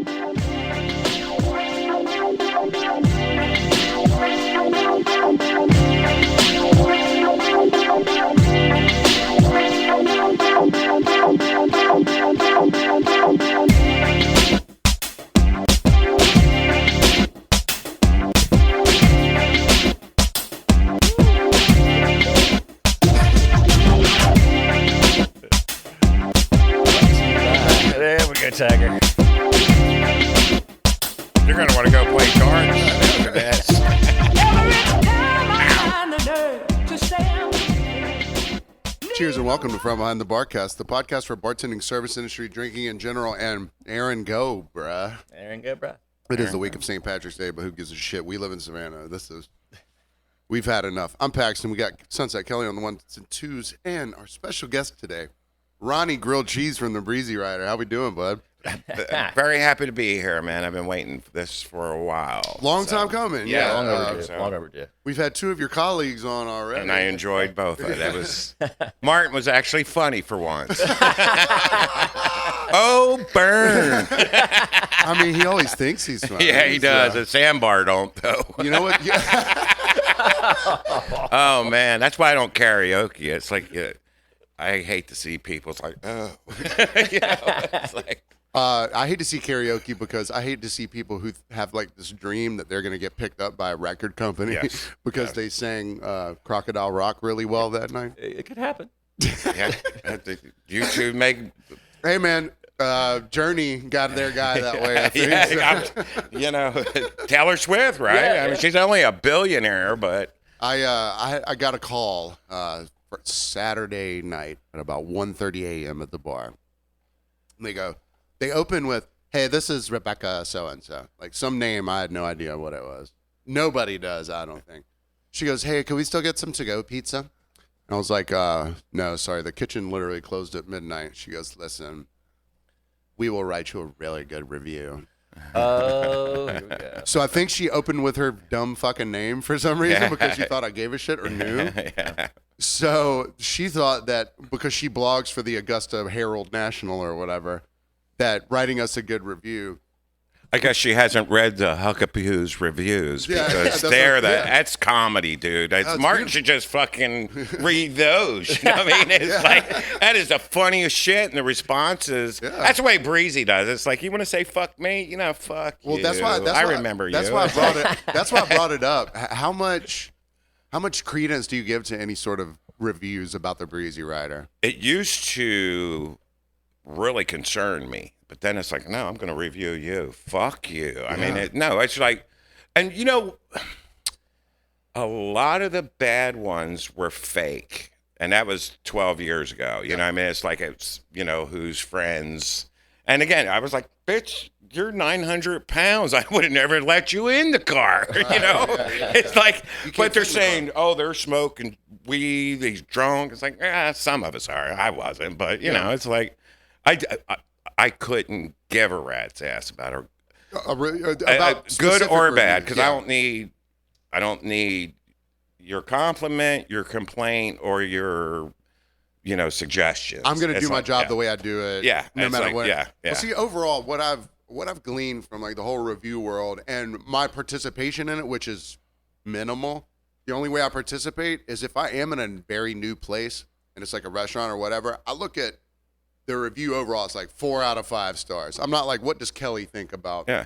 There we go, Tiger. You're going to want to go play cards. Look at this. Cheers and welcome to From Behind the Barcast, the podcast for bartending, service industry, drinking in general, and Aaron go, bruh. Aaron, go, bruh. It is the week of St. Patrick's Day, but who gives a shit? We live in Savannah. We've had enough. I'm Paxton. We got Sunset Kelly on the ones and twos, and our special guest today, Ronnie Grilled Cheese from the Breezy Rider. How we doing, bud? Very happy to be here, man. I've been waiting for this for a while. Long time coming. Yeah, Long overdue. Long overdue. We've had two of your colleagues on already. And I enjoyed both of it. That was Martin was actually funny for once. Oh, burn. I mean, he always thinks he's funny. Yeah, he does. The Sandbar don't, though. You know what? Oh, man. That's why I don't karaoke. It's like, I hate to see people. It's like, oh. It's like. I hate to see karaoke because I hate to see people who have like this dream that they're going to get picked up by a record company because they sang Crocodile Rock really well that night. It could happen. Yeah. You two make. Hey, man. Journey got their guy that way, I think. Taylor Swift, right? Yeah, I mean, she's only a billionaire, but. I got a call for Saturday night at about 1:30 a.m. at the bar. And they open with, "Hey, this is Rebecca so-and-so." Like some name, I had no idea what it was. Nobody does, I don't think. She goes, "Hey, can we still get some to-go pizza?" And I was like, no, sorry. The kitchen literally closed at midnight. She goes, "Listen, we will write you a really good review." Oh, here we go. So I think she opened with her dumb fucking name for some reason because she thought I gave a shit or knew. Yeah. So she thought that because she blogs for the Augusta Herald National or whatever, that writing us a good review. I guess she hasn't read the Huckapoo's reviews because that's comedy, dude. Martin beautiful. should just fucking read those. You know what I mean? It's like, that is the funniest shit, and the responses. Yeah. That's the way Breezy does. It's like, you want to say fuck me? Fuck you. Well, I remember you. That's why I brought it. That's why I brought it up. How much credence do you give to any sort of reviews about the Breezy Rider? It used to really concern me. But then it's like, no, I'm going to review you. Fuck you. I mean, it's like, and a lot of the bad ones were fake. And that was 12 years ago. You know what I mean? It's like, who's friends. And again, I was like, bitch, you're 900 pounds. I would have never let you in the car. It's like, but they're saying, they're smoking weed. He's drunk. It's like, some of us are. I wasn't. But, it's like, I couldn't give a rat's ass about her, about good or bad, reviews, because I don't need your compliment, your complaint, or your suggestions. I'm going to do my job the way I do it. Yeah, no matter what. Yeah. Well, see, overall, what I've gleaned from like the whole review world and my participation in it, which is minimal. The only way I participate is if I am in a very new place and it's like a restaurant or whatever. I look at the review overall, it's like 4 out of 5 stars. I'm not like, what does Kelly think about? Yeah.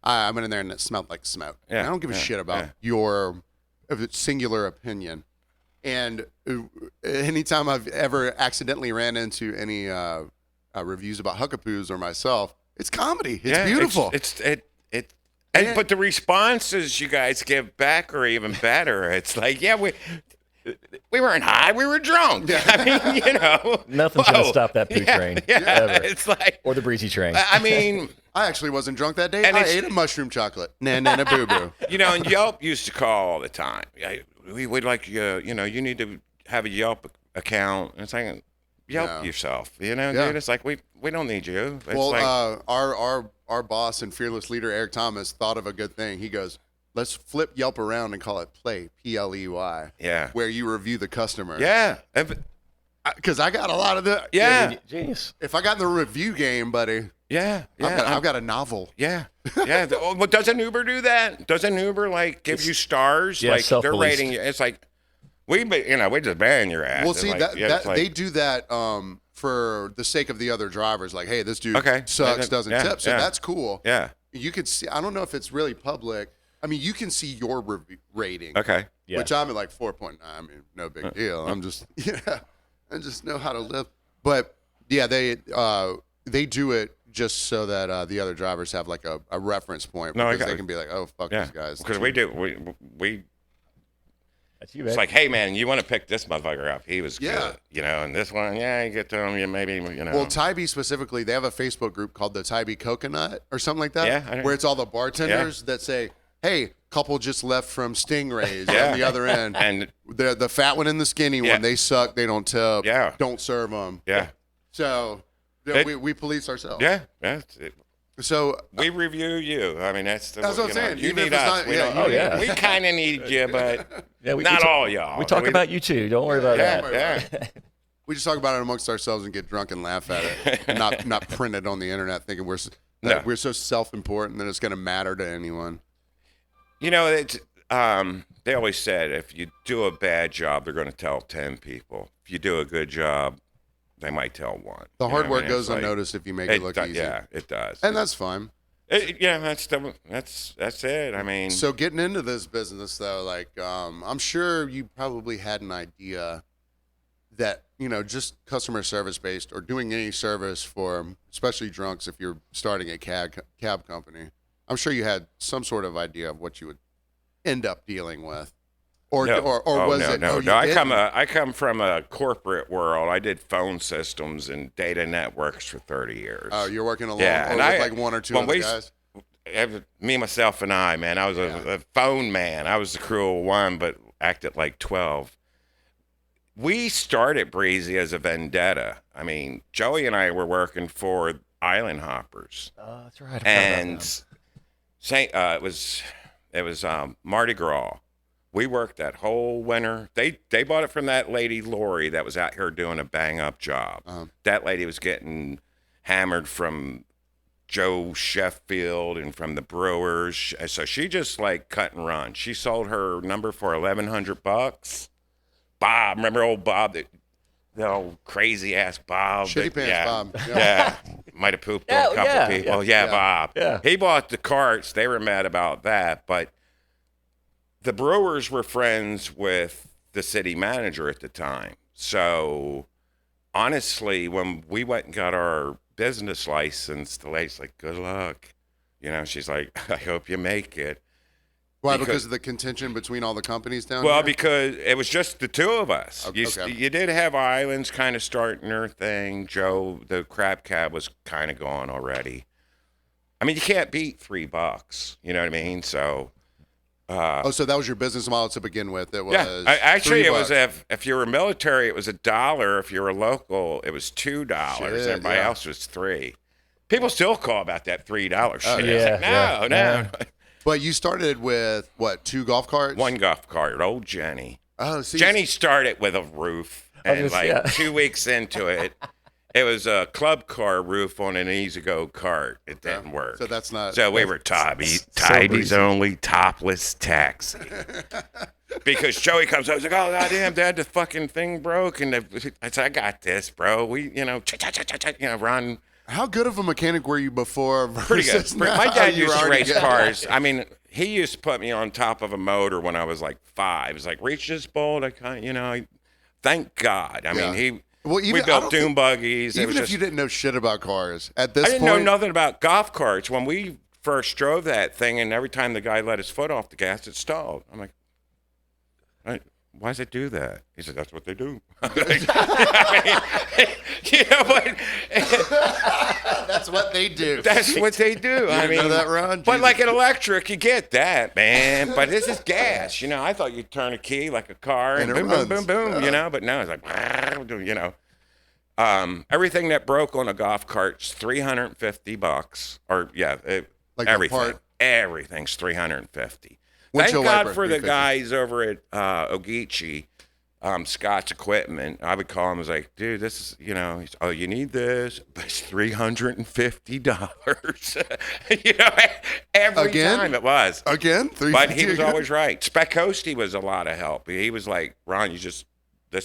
I went in there and it smelled like smoke. Yeah. I don't give a shit about your singular opinion. And anytime I've ever accidentally ran into any reviews about Huckapoos or myself, it's comedy. It's beautiful. But the responses you guys give back are even better. It's like, we weren't high, we were drunk. Yeah. I mean, Nothing's going to stop that poo train. Yeah, ever. it's like. Or the Breezy train. I mean. I actually wasn't drunk that day. I ate a mushroom chocolate. Nana boo-boo. And Yelp used to call all the time. We'd like you, you need to have a Yelp account. And it's like, Yelp yourself, dude. It's like, we don't need you. It's like, our boss and fearless leader, Eric Thomas, thought of a good thing. He goes, let's flip Yelp around and call it Play, Pley. Yeah. Where you review the customer. Yeah. Because I got a lot of the. Yeah. Genius. If I got in the review game, buddy, Yeah, I've got a novel. yeah. Oh, but doesn't Uber do that? Doesn't Uber like give you stars? Yeah, like they're self-policed. rating you. It's like we just ban your ass. Well, It's see like, that it's like, they do that for the sake of the other drivers. Like, hey, this dude Okay. sucks, doesn't Yeah, tip. So yeah. that's cool. Yeah. You could see. I don't know if it's really public. I mean, you can see your rating. Okay. Yeah. Which I'm at like 4.9. I mean, no big deal. I'm just I just know how to live. But yeah, they do it just so that the other drivers have like a reference point No, I because got they it. can be like, oh fuck Yeah. these guys. Because we do we. That's you, It's man. like, hey man, you want to pick this motherfucker up? He was Yeah. good, and this one, yeah, you get to him, you maybe, Well, Tybee specifically, they have a Facebook group called the Tybee Coconut or something like that. Yeah, I know. Where it's all the bartenders that say, hey, couple just left from Stingrays Yeah. on the other end. and The fat one and the skinny Yeah. one, they suck, they don't tip, Yeah. don't serve them. yeah, So It- we police ourselves. yeah. So We review you. I mean, that's That's what I'm saying. You Even need if it's us. not- we yeah, don't- you need us. we kind of need you, but Yeah, we not talk- all y'all. We talk about you too. Don't worry about Yeah, that. yeah. we just talk about it amongst ourselves and get drunk and laugh at it, and not print it on the internet thinking we're No. we're so self-important that it's going to matter to anyone. It's they always said if you do a bad job, they're going to tell 10 people. If you do a good job, they might tell one. The You hard know what I work mean? goes It's like- unnoticed if you make it look easy. Yeah, it does. And that's fine. That's it. I mean, So getting into this business though, like I'm sure you probably had an idea that, just customer service based or doing any service for especially drunks if you're starting a cab company. I'm sure you had some sort of idea of what you would end up dealing with. Or no. was no, it no, you no. didn't? I come from a corporate world. I did phone systems and data networks for 30 years. Oh, you're working along Yeah, or and with I- like one or two when other we- guys? Me, myself, and I, man. I was a phone man. I was the cruel one, but acted like 12. We started Breezy as a vendetta. I mean, Joey and I were working for Island Hoppers, Oh, that's right. I forgot about and them. it was Mardi Gras. We worked that whole winter. They bought it from that lady Lori that was out here doing a bang up job. Uh-huh. That lady was getting hammered from Joe Sheffield and from the Brewers. So she just like cut and run. She sold her number for $1,100. Bob, remember old Bob, the old crazy ass Bob? Shitty pants yeah, Bob. Yeah. Might have pooped on a Yeah, couple yeah, people. yeah. Yeah, Bob. Yeah. He bought the carts. They were mad about that. But the Brewers were friends with the city manager at the time. So honestly, when we went and got our business license, the lady's like, good luck. She's like, I hope you make it. Why? Because- Because of the contention between all the companies down Well, here? because it was just the two of us. Okay. You did have Islands kind of starting their thing. Joe, the crab cab, was kind of gone already. I mean, you can't beat $3. You know what I mean? So, so that was your business model to begin with. It was yeah. Actually, it was $3. if you were military, it was $1. If you were local, it was $2. Shit, Everybody yeah. else was $3. People still call about that $3 shit. yeah, It's like, yeah, no. yeah. But you started with what? 2 golf carts? One golf cart, old Jenny. Oh, see, Jenny started with a roof, I was and gonna like say, yeah. 2 weeks into it, it was a club car roof on an easy-go cart. It didn't work. So that's not. So we were Tybie's breezy. only topless taxi. Because Joey comes up, he's like, "Oh goddamn, Dad, the fucking thing broke," and I said, "I got this, bro. We, run." How good of a mechanic were you before? Pretty good. versus now? My dad You used to already race got- cars. I mean, he used to put me on top of a motor when I was like 5. He's like, reach this bolt. Thank God. I mean, Yeah. Well, we even- I built don't dune think- buggies. It Even was if just, you didn't know shit about cars at this I didn't point, know nothing about golf carts. When we first drove that thing, and every time the guy let his foot off the gas, it stalled. I'm like, why does it do that? He said, that's what they do. But that's what they do. that's what they do. I didn't mean, know that, Ron? but Jesus. like an electric, you get that, man. But this is gas. I thought you'd turn a key like a car and, And it boom, boom, boom, runs. boom, Yeah. But now it's like, everything that broke on a golf cart's $350, or Like a everything. part? Everything's $350. Thank Windshield God wiper, for the $350. guys over at Ogeechee Scott's equipment. I would call him. I was like, dude, this is, he's, oh, you need this, but it's $350. Every Again? time it was. Again, But he was again? always right. Specosti was a lot of help. He was like, Ron, this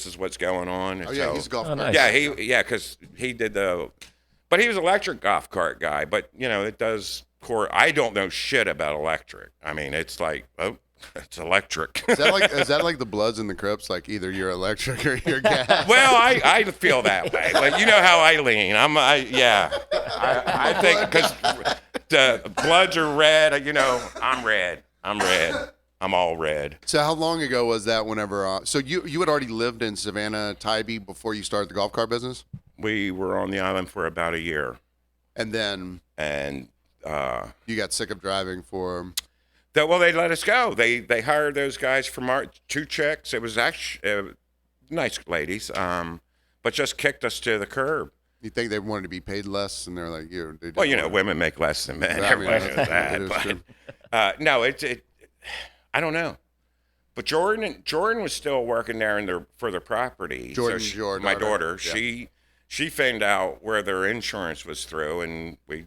is what's going on. And Oh yeah, so- he's a golf Oh, cart. nice. because he did but he was electric golf cart guy. But it does I don't know shit about electric. I mean, it's like, oh, it's electric. Is that like the Bloods and the Crips? Like either you're electric or you're gas. Well, I feel that way. Like, you know how I lean. I think because the Bloods are red. I'm red. I'm all red. So how long ago was that? Whenever so you had already lived in Savannah, Tybee before you started the golf cart business, We were on the island for about a year, and then and you got sick of driving for. they let us go. They hired those guys from our 2 chicks. It was actually nice ladies, but just kicked us to the curb. You think they wanted to be paid less, and they're like, they didn't Well, wanna- women make less than men. I mean, Everybody knows that that. is But true. no, I don't know. But Jordan was still working there for the property. Jordan, your my daughter, daughter, yeah. she found out where their insurance was through, and we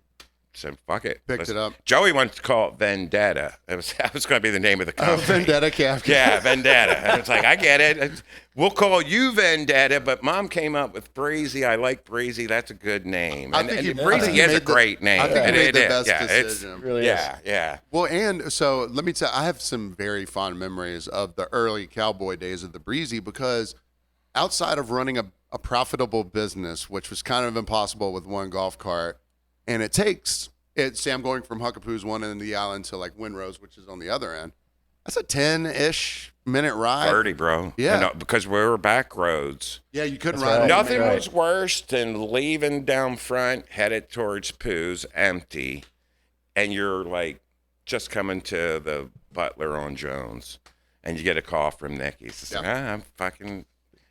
said, "Fuck it." Picked it up. Joey wanted to call it Vendetta. That was going to be the name of the Oh, company. Vendetta Calf. Yeah, Vendetta. And it's like, I get it. We'll call you Vendetta, but Mom came up with Breezy. I like Breezy. That's a good name. I And, think and you- Breezy I think you is a made the- great name. I think you It- made it the is. best Yeah, it's- decision. Really yeah, yeah. Well, and so let me tell I have some very fond memories of the early cowboy days of the Breezy because outside of running a profitable business, which was kind of impossible with one golf cart, and say I'm going from Huckapoo's one end of the island to like Windrose, which is on the other end. That's a 10-ish minute ride. 30, bro. Yeah. Because we were back roads. Yeah, you couldn't That's ride. right. on the Nothing main road. was worse than leaving down front, headed towards Pooh's, empty, and you're like just coming to the Butler on Jones, and you get a call from Nicky's. It's like, I'm fucking,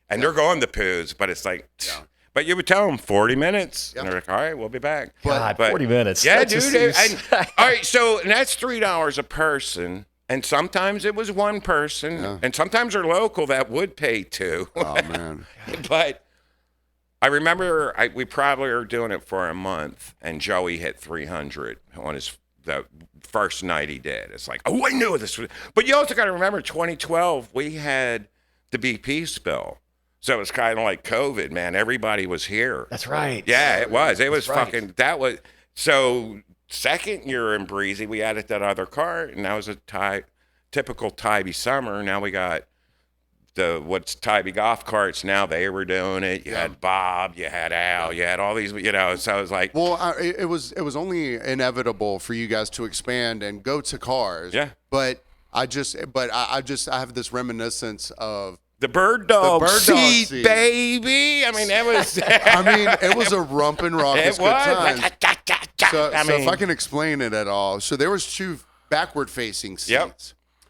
and they're going to Pooh's, but it's like, Yeah. but you would tell them 40 minutes, Yeah. and they're like, all right, we'll be back. God, But- 40 minutes. Yeah, That dude. just seems- All right, so and that's $3 a person. And sometimes it was one person, Yeah. and sometimes they're local that would pay 2. Oh man. But I remember we probably were doing it for a month, and Joey hit 300 on the first night he did. It's like, oh, I knew this was. But you also got to remember, 2012 we had the BP spill, so it was kind of like COVID, man. Everybody was here. That's right. Yeah, it was. It was That's right. fucking. That was so. Second year in Breezy, we added that other cart, and that was a typical Tybee summer. Now we got what's Tybee golf carts. Now they were doing it. You had Bob, you had Al, you had all these. So I was like, Well, it was only inevitable for you guys to expand and go to cars. Yeah. But I have this reminiscence of. the bird dog, bird dog seat, seat. baby. I mean, that was. I mean, it was a romping raucous it good was. time. So if I can explain it at all, so there was 2 backward-facing seats, Yep.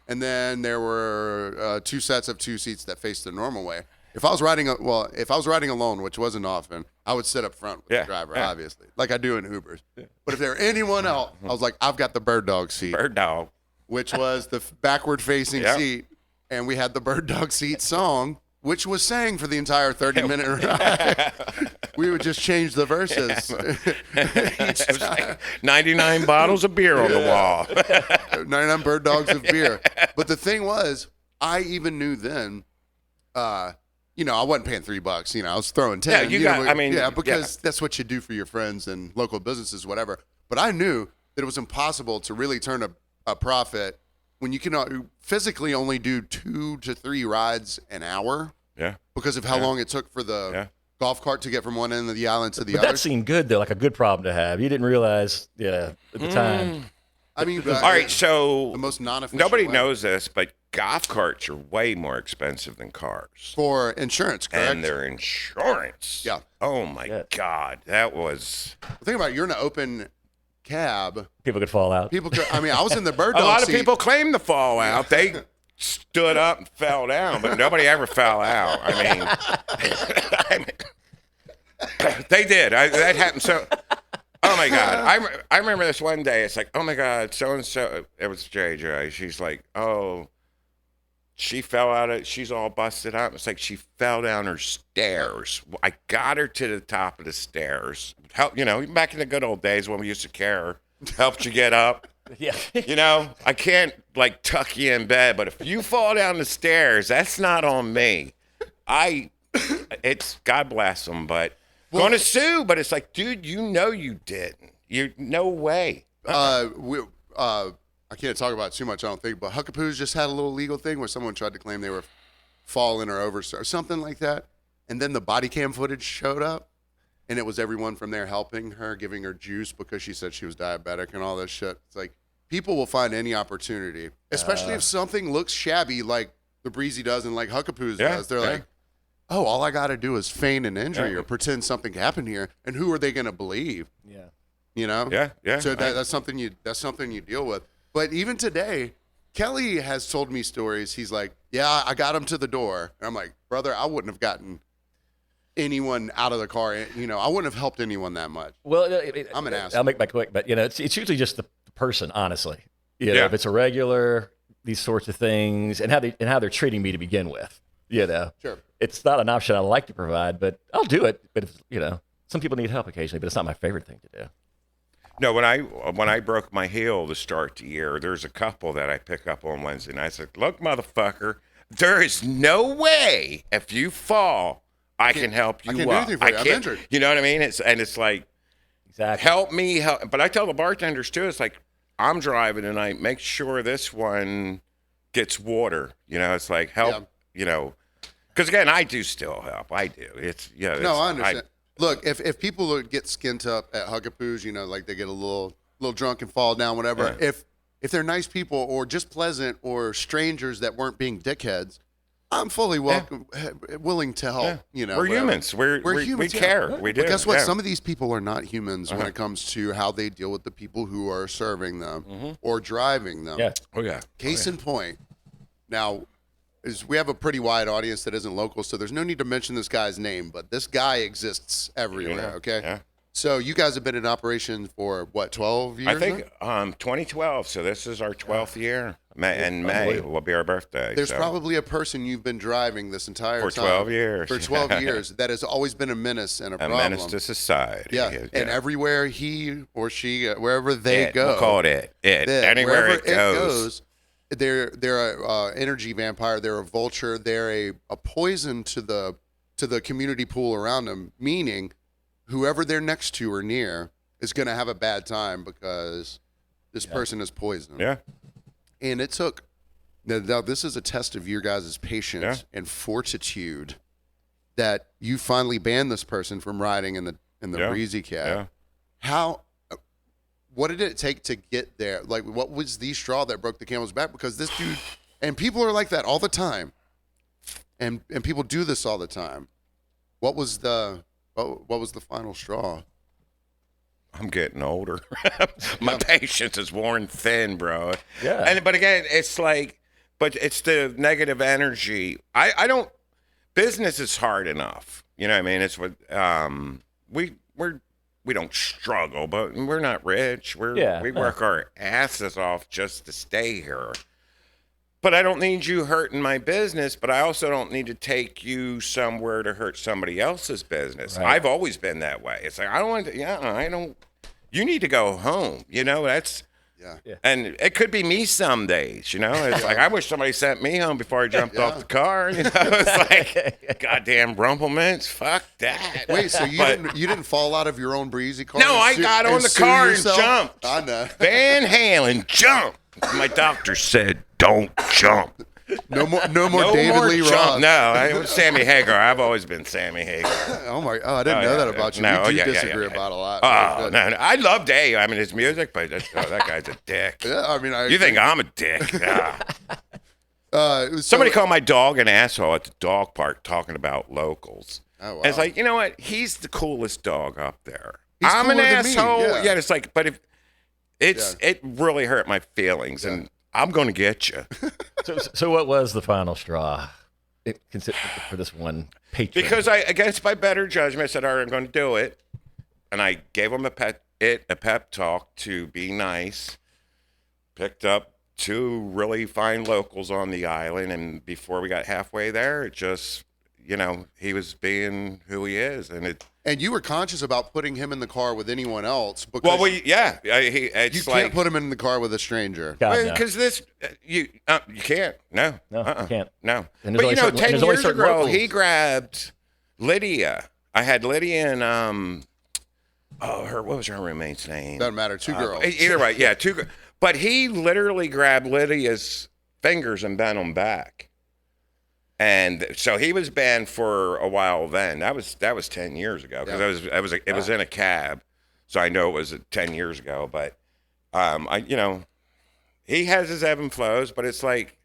and then there were 2 sets of 2 seats that faced the normal way. If I was riding alone, which wasn't often, I would sit up front with Yeah, the driver, yeah. obviously, like I do in Ubers. But if there were anyone else, I was like, I've got the bird dog seat, Bird dog. which was the backward-facing Yep. seat, and we had the bird dog seat song, which was sang for the entire 30-minute ride. We would just change the verses each It was time. like 99 bottles of beer on the wall. 99 bird dogs of beer. But the thing was, I even knew then, I wasn't paying $3. I was throwing 10. Yeah, you got- I mean, because that's what you do for your friends and local businesses, whatever. But I knew that it was impossible to really turn a profit when you can physically only do 2 to 3 rides an hour Yeah. because of how long it took for the Yeah. golf cart to get from one end of the island to the But other. that seemed good, though, like a good problem to have. You didn't realize, at the time. I mean, All right, so the most non-efficient nobody way. knows this, but golf carts are way more expensive than cars. For insurance, correct? And their insurance. Yeah. Oh my Yeah. God, that was Think about it, you're in an open cab. People could fall out. People could, I was in the bird a dog lot of seat. people claim the fallout. They stood up and fell down, but nobody ever fell out. I mean, they did. That happened. So, oh my God, I remember this one day. It's like, oh my God, so and so. It was JJ. She's like, oh, she fell she's all busted up. It's like she fell down her stairs. I got her to the top of the stairs. Help, back in the good old days when we used to care, helped you get up. Yeah. I can't like tuck you in bed, but if you fall down the stairs, that's not on me. It's God bless them, but going to sue. But it's like, dude, you didn't. No way. I can't talk about it too much, I don't think, but Huckapoo's just had a little legal thing where someone tried to claim they were falling or over or something like that. And then the body cam footage showed up, and it was everyone from there helping her, giving her juice because she said she was diabetic and all this shit. It's like people will find any opportunity, especially if something looks shabby like the Breezy does and like Huckapoo's does. They're like, oh, all I got to do is feign an injury or pretend something happened here. And who are they going to believe? Yeah. Yeah. So that's something you deal with. But even today, Kelly has told me stories. He's like, yeah, I got him to the door. And I'm like, brother, I wouldn't have gotten anyone out of the car. I wouldn't have helped anyone that much. Well, I'm an ass. I'll make my quick, but it's usually just the person, honestly. If it's a regular, these sorts of things, and how they're treating me to begin with. Sure. It's not an option I like to provide, but I'll do it. But some people need help occasionally, but it's not my favorite thing to do. No, when I broke my heel to start the year, there's a couple that I pick up on Wednesday night. I said, look, motherfucker, there is no way if you fall, I can help you I can't up. do anything for you. I'm injured. You know what I mean? It's like, Exactly. help me. But I tell the bartenders too, it's like, I'm driving tonight. Make sure this one gets water. It's like, help, because again, I do still help. I do. No, I understand. Look, if people get skint up at Huckapoo's, like they get a little drunk and fall down, whatever. Yeah. If they're nice people or just pleasant or strangers that weren't being dickheads, I'm fully willing to help. We're humans. We're humans. We care. We do. But guess what? Some of these people are not humans when it comes to how they deal with the people who are serving them or driving them. Yeah. Oh yeah. Case in point. Now, we have a pretty wide audience that isn't local, so there's no need to mention this guy's name, but this guy exists everywhere, okay? Yeah. So you guys have been in operation for, 12 years I think 2012, so this is our 12th year. In May will be our birthday. There's probably a person you've been driving this entire time. For 12 years. For 12 years that has always been a menace and a problem. A menace to society. Yeah, and everywhere he or she, wherever they go. We'll call it it. Anywhere it goes. They're a energy vampire. They're a vulture. They're a poison to the community pool around them. Meaning, whoever they're next to or near is going to have a bad time because this person is poisoned. Yeah. And it took. Now this is a test of your guys' patience and fortitude that you finally banned this person from riding in the Breezy cab. Yeah. What did it take to get there? Like, what was the straw that broke the camel's back? Because this dude, and people are like that all the time, and people do this all the time. What was the final straw? I'm getting older. My patience is worn thin, bro. Yeah. But again, it's like, but it's the negative energy. I don't. Business is hard enough. You know what I mean? It's what we don't struggle, but we're not rich. We work our asses off just to stay here. But I don't need you hurting my business, but I also don't need to take you somewhere to hurt somebody else's business. Right. I've always been that way. It's like, I don't want to, I don't, you need to go home. That's, and it could be me some days, It's like, I wish somebody sent me home before I jumped off the car, It's like, goddamn rumplements, fuck that. Wait, so you didn't fall out of your own Breezy car? No, I got on the car and jumped. I know. Van Halen, jump. My doctor said, don't jump. No more David Lee Roth. No, I was Sammy Hagar. I've always been Sammy Hagar. I didn't know that about you. No, we do disagree about a lot. Oh, no. I love Dave. I mean, his music, but that guy's a dick. Yeah, I mean, you think I'm a dick? Yeah. Somebody called my dog an asshole at the dog park talking about locals. Oh, wow. And it's like, you know what? He's the coolest dog up there. He's I'm an cooler than me, asshole. yeah. It's like, but if it really hurt my feelings, and I'm going to get you. So what was the final straw for this one patron? Because against my better judgment, I said, all right, I'm going to do it. And I gave him a pep talk to be nice. Picked up two really fine locals on the island, and before we got halfway there, it just, he was being who he is, And you were conscious about putting him in the car with anyone else because you can't put him in the car with a stranger. Because you can't. No, you can't. No. And But 10 years ago, locals. he grabbed Lydia. I had Lydia and what was her roommate's name? Doesn't matter. Two girls. Either way, yeah, two girls. But he literally grabbed Lydia's fingers and bent them back. And so he was banned for a while then. That was 10 years ago because it was in a cab, so I know it was 10 years ago. But he has his ebb and flows, but it's like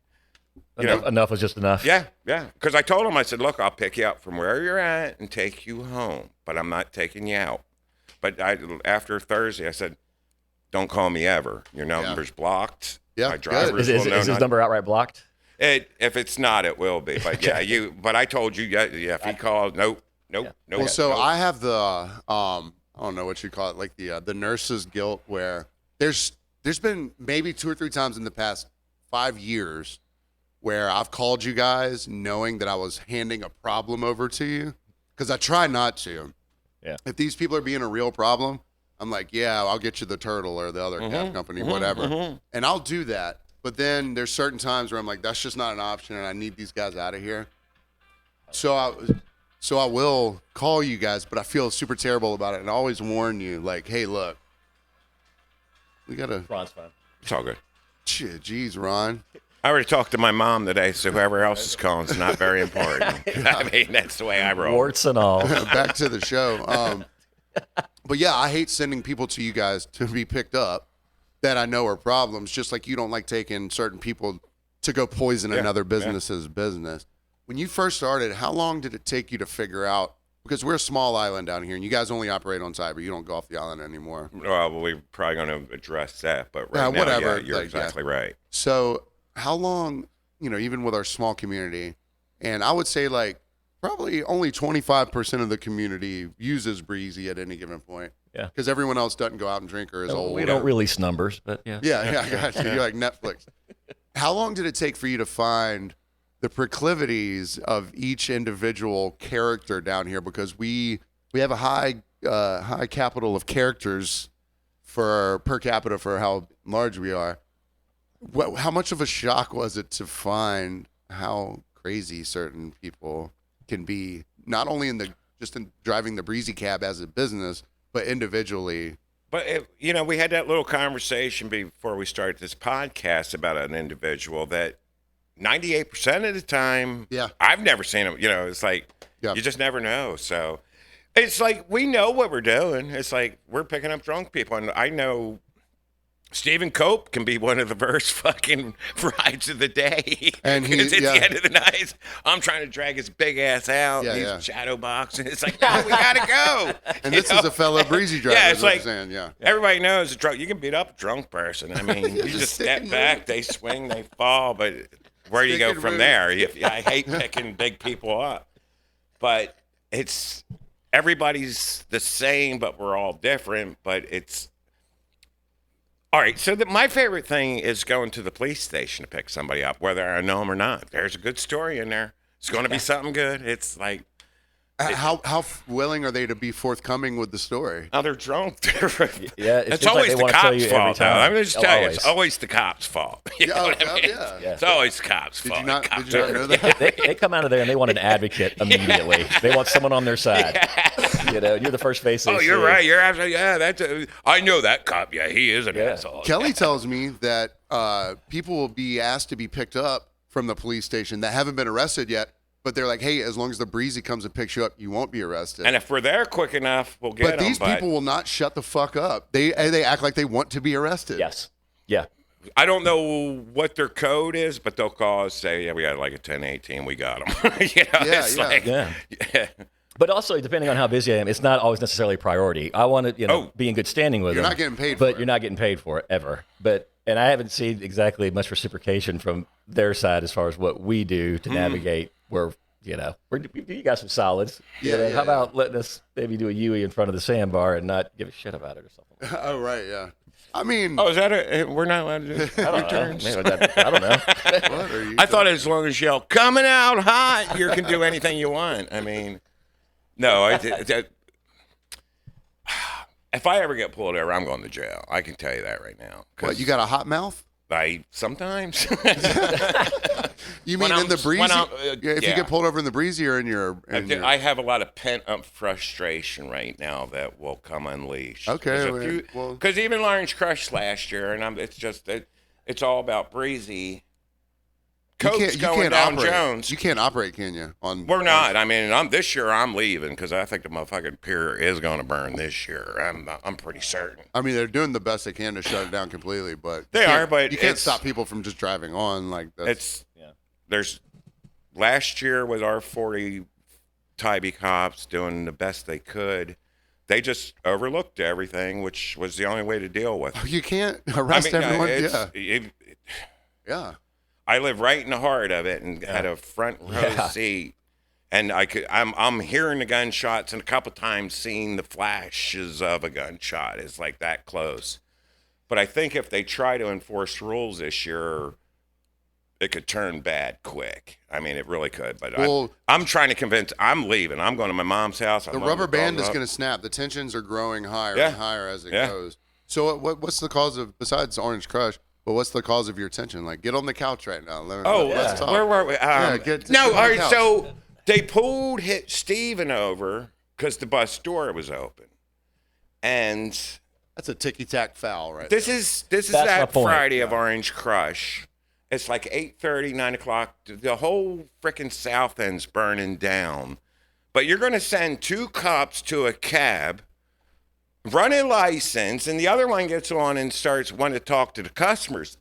enough was just enough. Yeah. Because I told him, I said, look, I'll pick you up from where you're at and take you home, but I'm not taking you out. But after Thursday, I said, don't call me ever. Your number's blocked. Yeah, my drivers is his number outright blocked? If it's not, it will be. But but I told you, if he called, nope. Well, so I have the, I don't know what you call it, like the nurse's guilt, where there's been maybe 2 or 3 times in the past 5 years where I've called you guys knowing that I was handing a problem over to you, because I try not to. Yeah. If these people are being a real problem, I'm like, yeah, I'll get you the turtle or the other cab company, whatever. And I'll do that. But then there's certain times where I'm like, that's just not an option, and I need these guys out of here. So I will call you guys, but I feel super terrible about it, and I always warn you, like, hey, look, we gotta. Ron's fine. It's all good. Shit, geez, Ron. I already talked to my mom today, so whoever else is calling is not very important. I mean, that's the way I roll. Warts and all. Back to the show. But yeah, I hate sending people to you guys to be picked up that I know are problems, just like you don't like taking certain people to go poison another business's business. When you first started, how long did it take you to figure out, because we're a small island down here and you guys only operate on cyber, you don't go off the island anymore. Well, we're probably going to address that, but right now, whatever. You're exactly right. So how long, even with our small community, and I would say like probably only 25% of the community uses Breezy at any given point. Yeah. Because everyone else doesn't go out and drink or is old. We don't release numbers, but yeah. Yeah, I got you. You're like Netflix. How long did it take for you to find the proclivities of each individual character down here? Because we have a high capital of characters per capita for how large we are. How much of a shock was it to find how crazy certain people can be, not only in driving the Breezy cab as a business, but individually? But, we had that little conversation before we started this podcast about an individual that 98% of the time, I've never seen him. It's like, you just never know. So it's like, we know what we're doing. It's like, we're picking up drunk people. And I know Stephen Cope can be one of the worst fucking rides of the day. And it's at the end of the night, I'm trying to drag his big ass out. He's shadow boxing. It's like, no, we gotta go. And this is a fellow Breezy driver. Yeah, it's like, everybody knows you can beat up a drunk person. I mean, you just step back, they swing, they fall, but where do you go from there? I hate picking big people up, but everybody's the same, but we're all different. But it's all right. So my favorite thing is going to the police station to pick somebody up, whether I know them or not. There's a good story in there. It's going to be something good. It's like, how willing are they to be forthcoming with the story? Oh, they're drunk. It's always the cops' fault. I'm going to just tell you, Always. it's always the cops' fault. You know what I mean? It's always the cops' fault. Did you not know that? They come out of there and they want an advocate immediately. They want someone on their side. You're the first face they see. You're right. You're absolutely, I know that cop. Yeah, he is an asshole. Kelly tells me that people will be asked to be picked up from the police station that haven't been arrested yet. But they're like, hey, as long as the Breezy comes and picks you up, you won't be arrested. And if we're there quick enough, we'll get them. But these people will not shut the fuck up. They act like they want to be arrested. Yes. Yeah. I don't know what their code is, but they'll call us, say, yeah, we got like a 1018, we got them. But also, depending on how busy I am, it's not always necessarily a priority. I want to, be in good standing with them. You're not getting paid for it. But you're not getting paid for it, ever. And I haven't seen exactly much reciprocation from their side as far as what we do to navigate where, you got some solids. How about letting us maybe do a Yui in front of the sandbar and not give a shit about it or something? Oh, right, yeah. I mean, Oh, is that we're not allowed to do U-turns? I don't know. what are you I thought doing? as long as you yell, coming out hot, you can do anything you want. I mean, no, if I ever get pulled over, I'm going to jail. I can tell you that right now. What, you got a hot mouth? Sometimes. You mean When in the I'm- when Breezy? I'm- If you yeah. get pulled over in the Breezy or in your... I have a lot of pent-up frustration right now that will come unleashed. Okay, well- Because even Orange Crush last year, and it's all about Breezy. Coke's going down operate. Jones. You can't operate, can you? We're not. I mean, this year I'm leaving because I think the motherfucking pier is going to burn this year. I'm pretty certain. I mean, they're doing the best they can to shut it down completely, but They are, but you can't it's- stop people from just driving on like that. There's last year with our 40 Tybee cops doing the best they could. They just overlooked everything, which was the only way to deal with it. You can't arrest everyone. Yeah. I live right in the heart of it and had a front row seat, and I'm hearing the gunshots and a couple times seeing the flashes of a gunshot. It's like that close. But I think if they try to enforce rules this year, it could turn bad quick. I mean, it really could. But I'm trying to convince. I'm leaving. I'm going to my mom's house. The rubber band is going to snap. The tensions are growing higher and higher as it goes. So what's the cause of, besides Orange Crush, but what's the cause of your tension? Like, get on the couch right now. Let's talk. Where were we? Get no, on the all right. couch. So they hit Steven over because the bus door was open, and That's a ticky-tack foul, right? this is my that point. Friday of Orange Crush. It's like 8:30, 9 o'clock. The whole freaking South End's burning down. But you're going to send 2 cops to a cab, run a license, and the other one gets on and starts wanting to talk to the customers.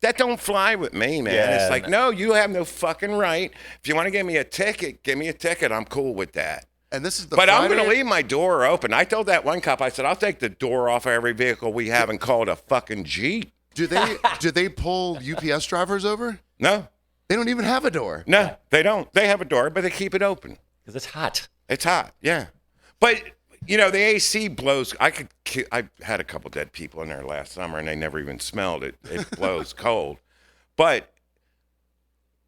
That don't fly with me, man. Yeah, It's like, no, you have no fucking right. If you want to give me a ticket, give me a ticket. I'm cool with that. And this is the But I'm Friday- going to leave my door open. I told that one cop, I said, I'll take the door off of every vehicle we have and call it a fucking Jeep. Do they pull UPS drivers over? No, They don't even have a door. no, they don't. They have a door, but they keep it open. Because it's hot. It's hot, yeah. But you know the AC blows. I had a couple dead people in there last summer, and they never even smelled it. It blows cold. But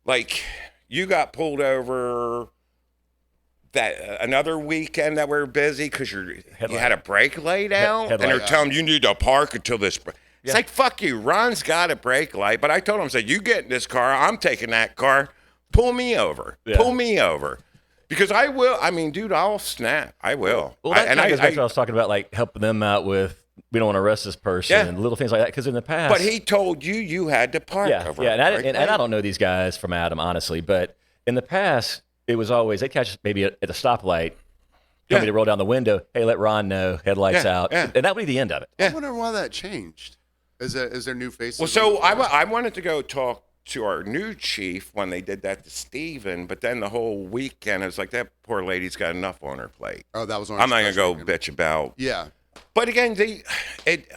like you got pulled over that another weekend that we were busy because you had a brake laid out, and they're telling you need to park until this. It's like, fuck you. Ron's got a brake light, but I told him, I said, you get in this car, I'm taking that car. Pull me over. Yeah. Pull me over. Because I will. I mean, dude, I'll snap. I will. Well, that kind of goes back to what I was talking about, like helping them out with, we don't want to arrest this person and little things like that. Because in the past. But he told you had to park over. And I don't know these guys from Adam, honestly. But in the past, it was always, they catch us maybe at the stoplight, tell me to roll down the window. Hey, let Ron know, headlights out. Yeah. And that would be the end of it. I wonder why that changed. Is there new faces? Well, so I wanted to go talk to our new chief when they did that to Steven, but then the whole weekend, I was like, that poor lady's got enough on her plate. Oh, that was on. I'm not going to go bitch about. Yeah. But again,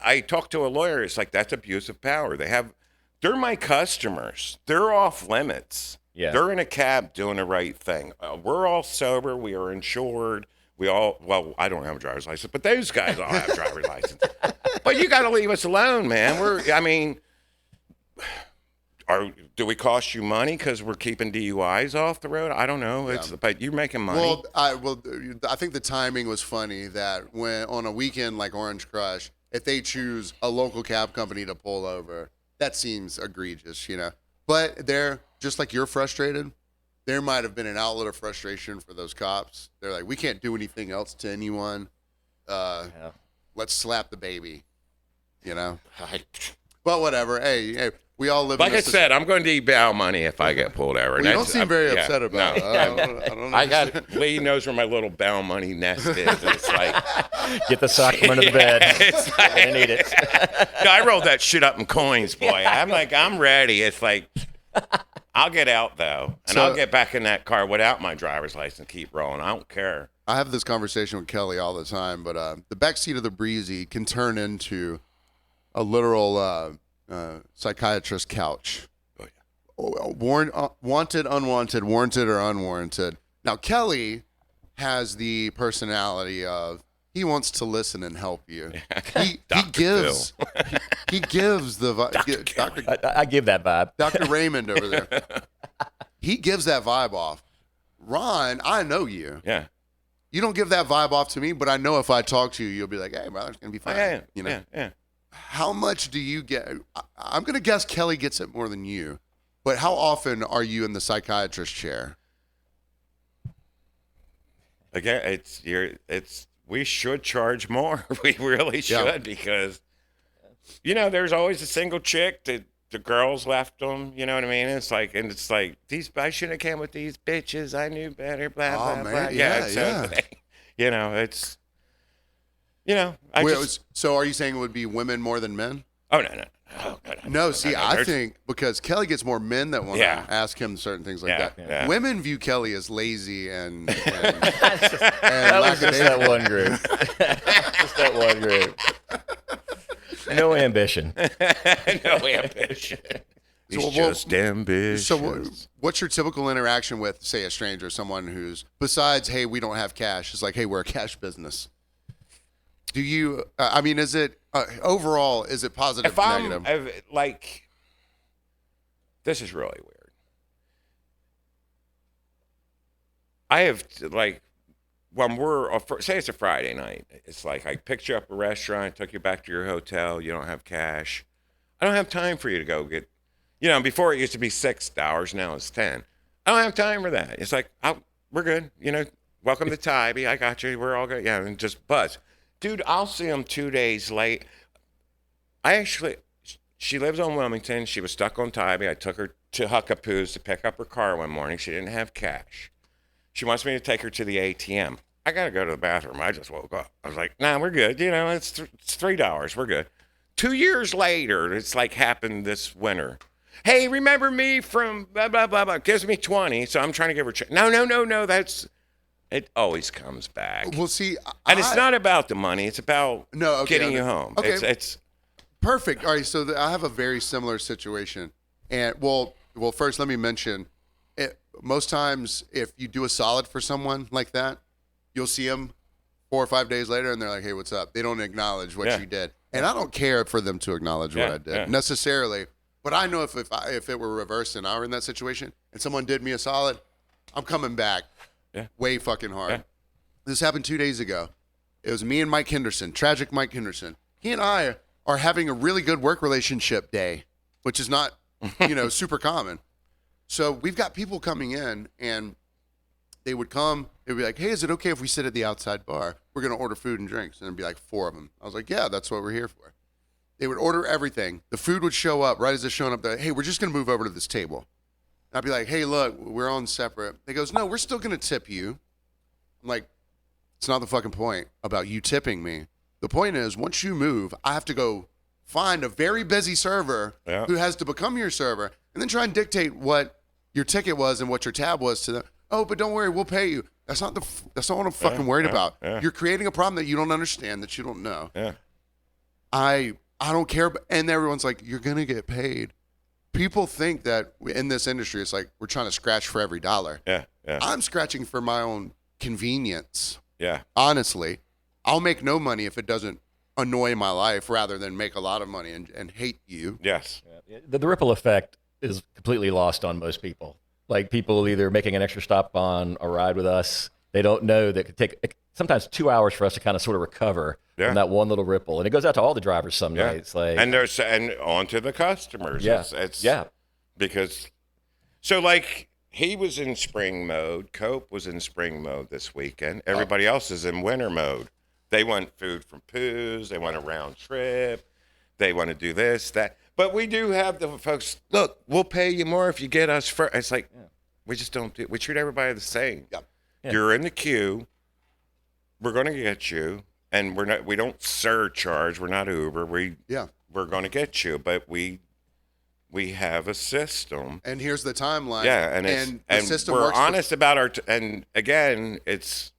I talked to a lawyer. It's like, that's abuse of power. They're my customers. They're off limits. Yeah. They're in a cab doing the right thing. We're all sober. We are insured. I don't have a driver's license, but those guys all have a driver's license. But you got to leave us alone, man. Do we cost you money because we're keeping DUIs off the road? I don't know. But you're making money. Well, I think the timing was funny that when on a weekend like Orange Crush, if they choose a local cab company to pull over, that seems egregious, you know. But they're just like you're frustrated. There might have been an outlet of frustration for those cops. They're like, we can't do anything else to anyone. Let's slap the baby, you know. But whatever. Hey, we all live. Like in I said, I'm going to eat bail money if I get pulled over. Well, you don't seem very upset about it. I don't know. Lee knows where my little bail money nest is. It's like, Get the sock from under the bed. it's like, I need it. I rolled that shit up in coins, boy. I'm like, I'm ready. It's like, I'll get out though, and I'll get back in that car without my driver's license. Keep rolling. I don't care. I have this conversation with Kelly all the time, but the backseat of the Breezy can turn into a literal psychiatrist couch. Oh, yeah. Wanted, unwanted, warranted, or unwarranted. Now, Kelly has the personality of he wants to listen and help you. He Dr. gives he gives the I give that vibe. Dr. Raymond over there. He gives that vibe off. Ron, I know you. Yeah. You don't give that vibe off to me, but I know if I talk to you, you'll be like, "Hey, brother, it's gonna be fine." Yeah. You know. Yeah. How much do you get? I'm gonna guess Kelly gets it more than you, but how often are you in the psychiatrist chair? Again, we should charge more. We really should because, there's always a single chick that the girls left them. You know what I mean? It's like I shouldn't have came with these bitches. I knew better. Blah blah blah. Yeah. It's. So are you saying it would be women more than men? Oh no. Oh, no. No, see, I think because Kelly gets more men that want to ask him certain things like that. Yeah. Women view Kelly as lazy and That was just that one group. Just that one group. No ambition. No ambition. He's just ambitious. So what's your typical interaction with, say, a stranger, someone who's, besides, hey, we don't have cash, it's like, hey, we're a cash business. Do you, is it, overall, is it positive or negative? This is really weird. I have, when say it's a Friday night, it's like I picked you up at a restaurant, took you back to your hotel, you don't have cash. I don't have time for you to go get, before it used to be 6 hours, now it's 10. I don't have time for that. It's like, we're good, welcome to Tybee, I got you, we're all good, and just buzz. Dude, I'll see him 2 days late. She lives on Wilmington. She was stuck on Tybee. I took her to Huckapoo's to pick up her car one morning. She didn't have cash. She wants me to take her to the ATM. I got to go to the bathroom. I just woke up. I was like, nah, we're good. It's $3. We're good. 2 years later, it's happened this winter. Hey, remember me from blah, blah, blah, blah. Gives me 20, so I'm trying to give her No, it always comes back. Well, see, and it's not about the money. It's about getting you home. Okay. It's perfect. All right, so I have a very similar situation. And, well, first let me mention, most times if you do a solid for someone like that, you'll see them 4 or 5 days later, and they're like, hey, what's up? They don't acknowledge what you did. And I don't care for them to acknowledge what I did necessarily. But I know if it were reversed and I were in that situation and someone did me a solid, I'm coming back. Yeah. Way fucking hard. Yeah. This happened 2 days ago. It was me and Mike Henderson, tragic Mike Henderson. He and I are having a really good work relationship day, which is not, super common. So we've got people coming in and they would come, they'd be like, hey, is it okay if we sit at the outside bar? We're going to order food and drinks. And there'd be like 4 of them. I was like, yeah, that's what we're here for. They would order everything. The food would show up right as it's showing up. Hey, we're just going to move over to this table. I'd be like, hey, look, we're on separate. They goes, no, we're still going to tip you. I'm like, it's not the fucking point about you tipping me. The point is, once you move, I have to go find a very busy server who has to become your server and then try and dictate what your ticket was and what your tab was to them. Oh, but don't worry, we'll pay you. That's not what I'm fucking worried about. Yeah. You're creating a problem that you don't understand, that you don't know. Yeah. I don't care. And everyone's like, you're going to get paid. People think that in this industry, it's like we're trying to scratch for every dollar. Yeah. I'm scratching for my own convenience. Yeah. Honestly, I'll make no money if it doesn't annoy my life rather than make a lot of money and hate you. Yes. Yeah. The ripple effect is completely lost on most people. Like people either making an extra stop on a ride with us, they don't know that it could take sometimes 2 hours for us to kind of sort of recover from that one little ripple. And it goes out to all the drivers some nights. And on to the customers. Yeah. Because, he was in spring mode. Cope was in spring mode this weekend. Everybody else is in winter mode. They want food from Pooh's. They want a round trip. They want to do this, that. But we do have the folks, look, we'll pay you more if you get us first. It's like, we just don't we treat everybody the same. Yep. Yeah. You're in the queue. We're going to get you. And we don't surcharge. We're not Uber. We're going to get you, but we have a system. And here's the timeline. Yeah, and the system we're works honest about and again, it's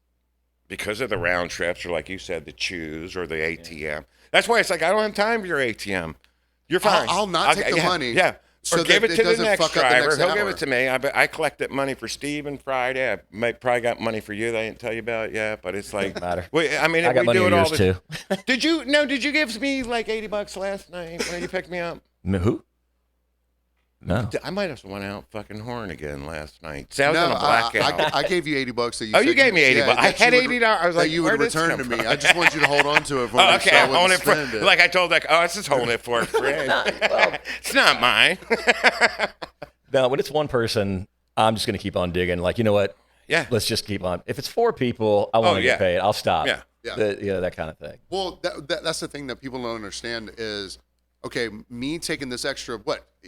because of the round trips, or like you said, the choose or the ATM. That's why it's like, I don't have time for your ATM. You're fine. I'll not take the money. Yeah, Or give it to the next fuck up driver. He'll hour. give it to me. I collected money for Steve on Friday. Probably got money for you that I didn't tell you about yet, but it's like, matter. I mean, I got we money do it all yours the too. Did you give me like $80 last night when you picked me up? Who? No. I might have went out fucking horn again last night. See, I was in a blackout. I gave you $80 that you. Oh, said you gave me $80. Yeah, I had $80. I was like, you where would did this return to come me. from? I just want you to hold on to it. For Oh, okay, I'm I'm holding it for. Like I told, I was just holding it for a friend. It's not mine. No, when it's one person, I'm just going to keep on digging. Like, you know what? Yeah. Let's just keep on. If it's 4 people, I want to get paid. I'll stop. Yeah. Yeah. That kind of thing. Well, that's the thing that people don't understand is, okay, me taking this extra,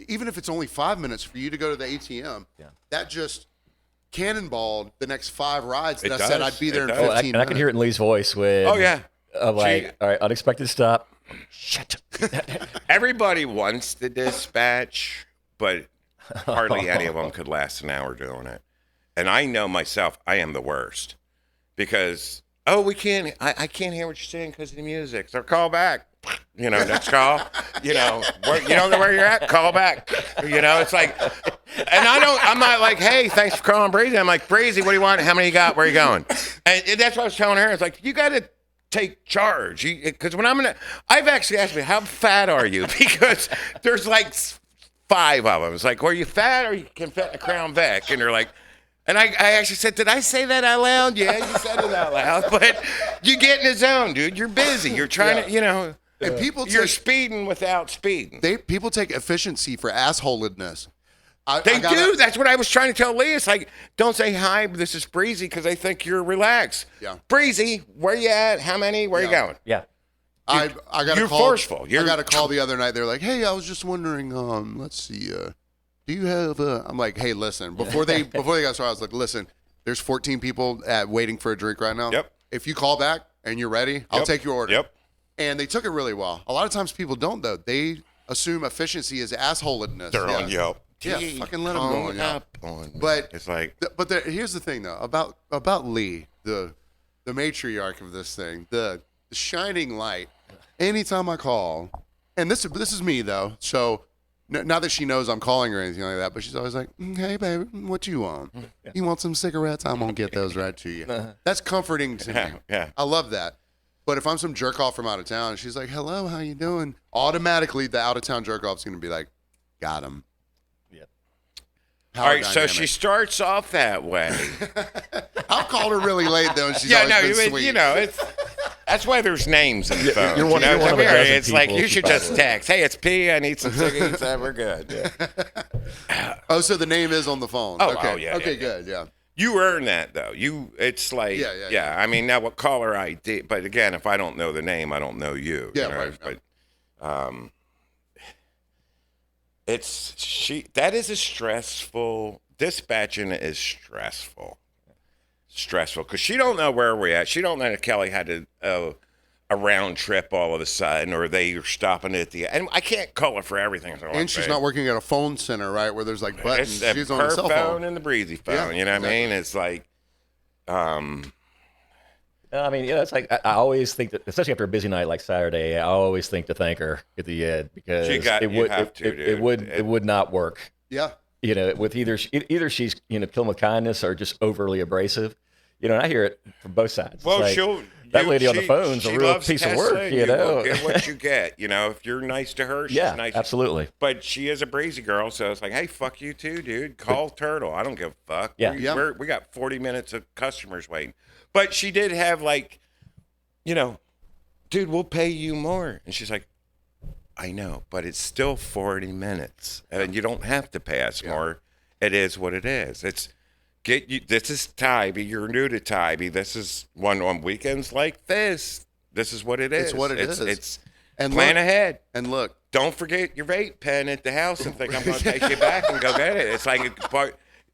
even if it's only 5 minutes for you to go to the ATM, that just cannonballed the next 5 rides that I said I'd be there in 15 minutes. And I can hear it in Lee's voice when, all right, unexpected stop. Shit. Everybody wants to dispatch, but hardly any of them could last an hour doing it. And I know myself, I am the worst because, I can't hear what you're saying because of the music. So call back. Next call. You don't know where you're at? Call back. It's like, and I'm not like, hey, thanks for calling Breezy. I'm like, Breezy, what do you want? How many you got? Where are you going? And that's what I was telling her. It's like, you got to take charge. Because when I've actually asked me, how fat are you? Because there's like 5 of them. It's like, are you fat or you can fit in a Crown Vic? And they're like, and I actually said, did I say that out loud? Yeah, you said it out loud. But you get in the zone, dude. You're busy. You're trying to, and you're speeding without speeding. People take efficiency for assholedness. They do. That's what I was trying to tell Lee. It's like, don't say hi, this is Breezy, because they think you're relaxed. Yeah. Breezy, where you at? How many? Where you going? Yeah. I got you're a call. Forceful. I got a call the other night. They're like, hey, I was just wondering, let's see, do you have I'm like, hey, listen, before they got started, I was like, listen, there's 14 people waiting for a drink right now. Yep. If you call back and you're ready, I'll take your order. Yep. And they took it really well. A lot of times people don't, though. They assume efficiency is assholedness. They're on Yelp. Yeah, fucking let them go on Yelp. But it's like, here's the thing, though, about Lee, the matriarch of this thing, the shining light. Anytime I call, and this is me though, so not that she knows I'm calling or anything like that, but she's always like, hey baby, what you want? You want some cigarettes? I'm gonna get those right to you. That's comforting to me. Yeah. I love that. But if I'm some jerk off from out of town, and she's like, hello, how you doing? Automatically, the out of town jerk off is gonna be like, got him. All right, so she starts off that way. I've called her really late though, and she's always been sweet. It's that's why there's names in the phone. You're one of a dozen it's like people you should just text. Hey, it's P. I need some cigarettes. We're good. Yeah. Oh, so the name is on the phone. Okay. Yeah. Okay, good. Yeah. You earn that though. It's like yeah. I mean, now what caller ID? But again, if I don't know the name, I don't know you. Yeah, you know? right. But that is a stressful. Dispatching is stressful because she don't know where we're at. She don't know that Kelly had a round trip all of a sudden, or they are stopping at the and I can't call her for everything. So and she's not working at a phone center, right, where there's like buttons. It's she's on a cell phone and the Breezy phone. Yeah, you know what I mean? It's like, I mean, it's like I always think that, especially after a busy night like Saturday, I always think to thank her at the end because it would not work. Yeah. With either she's killing with kindness or just overly abrasive. And I hear it from both sides. Well, that lady on the phone's a real piece of work. You will get what you get. If you're nice to her, she's nice. Absolutely. But she is a Breezy girl, so it's like, hey, fuck you too, dude. Call Turtle. I don't give a fuck. Yeah. We got 40 minutes of customers waiting. But she did have like, dude, we'll pay you more. And she's like, I know, but it's still 40 minutes. And you don't have to pay us more. It is what it is. This is Tybee. You're new to Tybee. This is on weekends like this. This is what it is. It's what it is. It's and plan ahead. And look. Don't forget your vape pen at the house and think I'm going to take you back and go get it. It's like,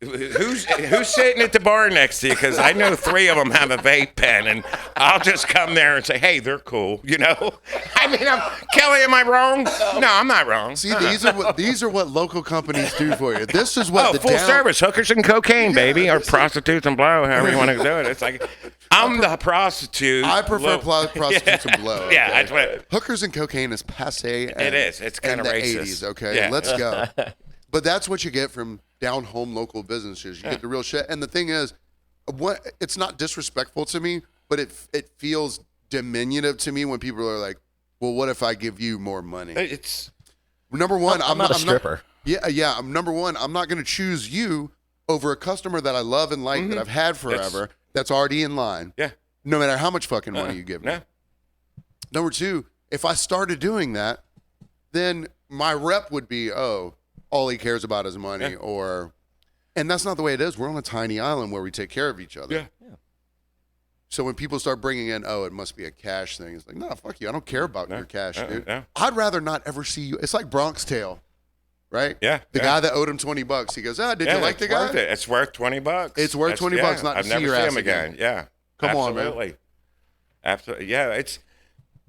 who's sitting at the bar next to you? Because I know 3 of them have a vape pen, and I'll just come there and say, hey, they're cool, I mean, Kelly, am I wrong? No, I'm not wrong. See, these are what local companies do for you. This is what full service hookers and cocaine, baby, or prostitutes and blow, however you want to do it. It's like, I'm the prostitute. I prefer prostitutes and blow. Okay? Yeah, that's what hookers and cocaine is passe. It is. It's kind of racist. 80s, okay? Yeah. Let's go. But that's what you get from down home local businesses. You get the real shit. And the thing is, it's not disrespectful to me, but it feels diminutive to me when people are like, well, what if I give you more money? It's number one, I'm not a stripper. Yeah. Number one, I'm not going to choose you over a customer that I love and like that I've had forever that's already in line. Yeah. No matter how much fucking money you give me. No. Number two, if I started doing that, then my rep would be, all he cares about is money, and that's not the way it is. We're on a tiny island where we take care of each other. Yeah. So when people start bringing in, it must be a cash thing. It's like, no, fuck you. I don't care about your cash, dude. No. I'd rather not ever see you. It's like Bronx Tale, right? Yeah. The guy that owed him $20, he goes, did you like the guy? Worth it. It's worth $20. It's worth $20 not to I've see never your seen ass him again. Yeah. Come on, Absolutely. man. Absolutely. Yeah. It's,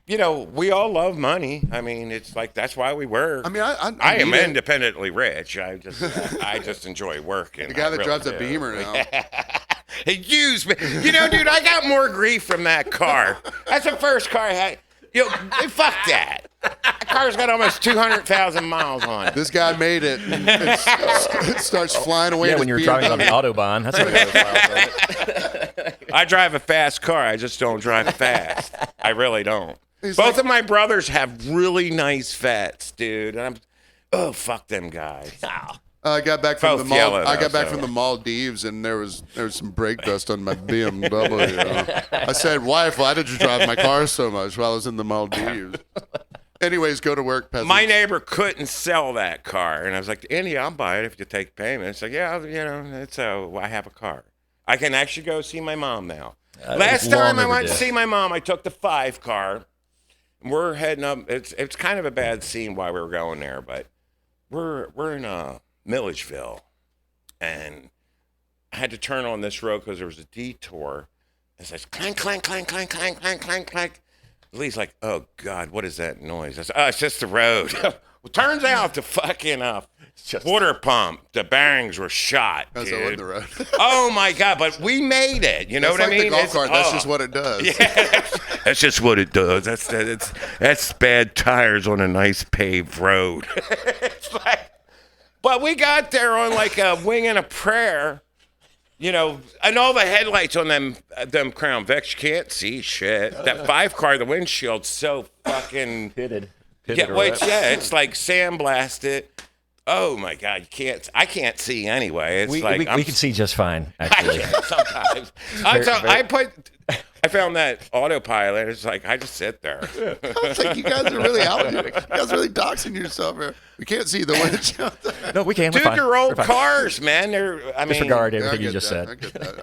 we all love money. I mean, it's like, that's why we work. I mean, I am independently rich. I just enjoy working. The guy that really drives do. a Beamer now. He used me. Dude, I got more grief from that car. That's the first car I had. Fuck that. That car's got almost 200,000 miles on it. This guy made it. And it starts flying away. Yeah, when you're driving on the Autobahn. That's I drive a fast car. I just don't drive fast. I really don't. He's Both of my brothers have really nice vets, dude. And fuck them guys. I got back from Both yellow, from the Maldives, and there was some brake dust on my BMW. I said, "Wife, why did you drive my car so much while I was in the Maldives?" Anyways, go to work, peasants. My neighbor couldn't sell that car, and I was like, "Andy, I'll buy it if you take payment." It's like, "Yeah, I have a car. I can actually go see my mom now." Last time I went to see my mom, I took the 5 car. We're heading up. It's kind of a bad scene while we were going there, but we're in Milledgeville, and I had to turn on this road because there was a detour. It says clank, clank, clank, clank, clank, clank, clank, clank. Lee's like, "Oh God, what is that noise?" I said, "Oh, it's just the road." Well, turns out the fucking water pump, the bearings were shot, dude. That's on the road. Oh my God! But we made it. You know what I mean? The golf cart. That's just what it does. Yeah, that's just what it does. That's bad tires on a nice paved road. It's like. But we got there on like a wing and a prayer, and all the headlights on them Crown Vics, you can't see shit. That 5 car, the windshield's so fucking pitted. It's like sandblasted. Oh my God, I can't see anyway. It's we can see just fine, actually. I can sometimes. I found that autopilot. It's like I just sit there. I was like, you guys are really out here. You guys are really doxing yourself here. We can't see the windshield. No, we can. Dude, they're old cars, man. Disregard everything you just said. I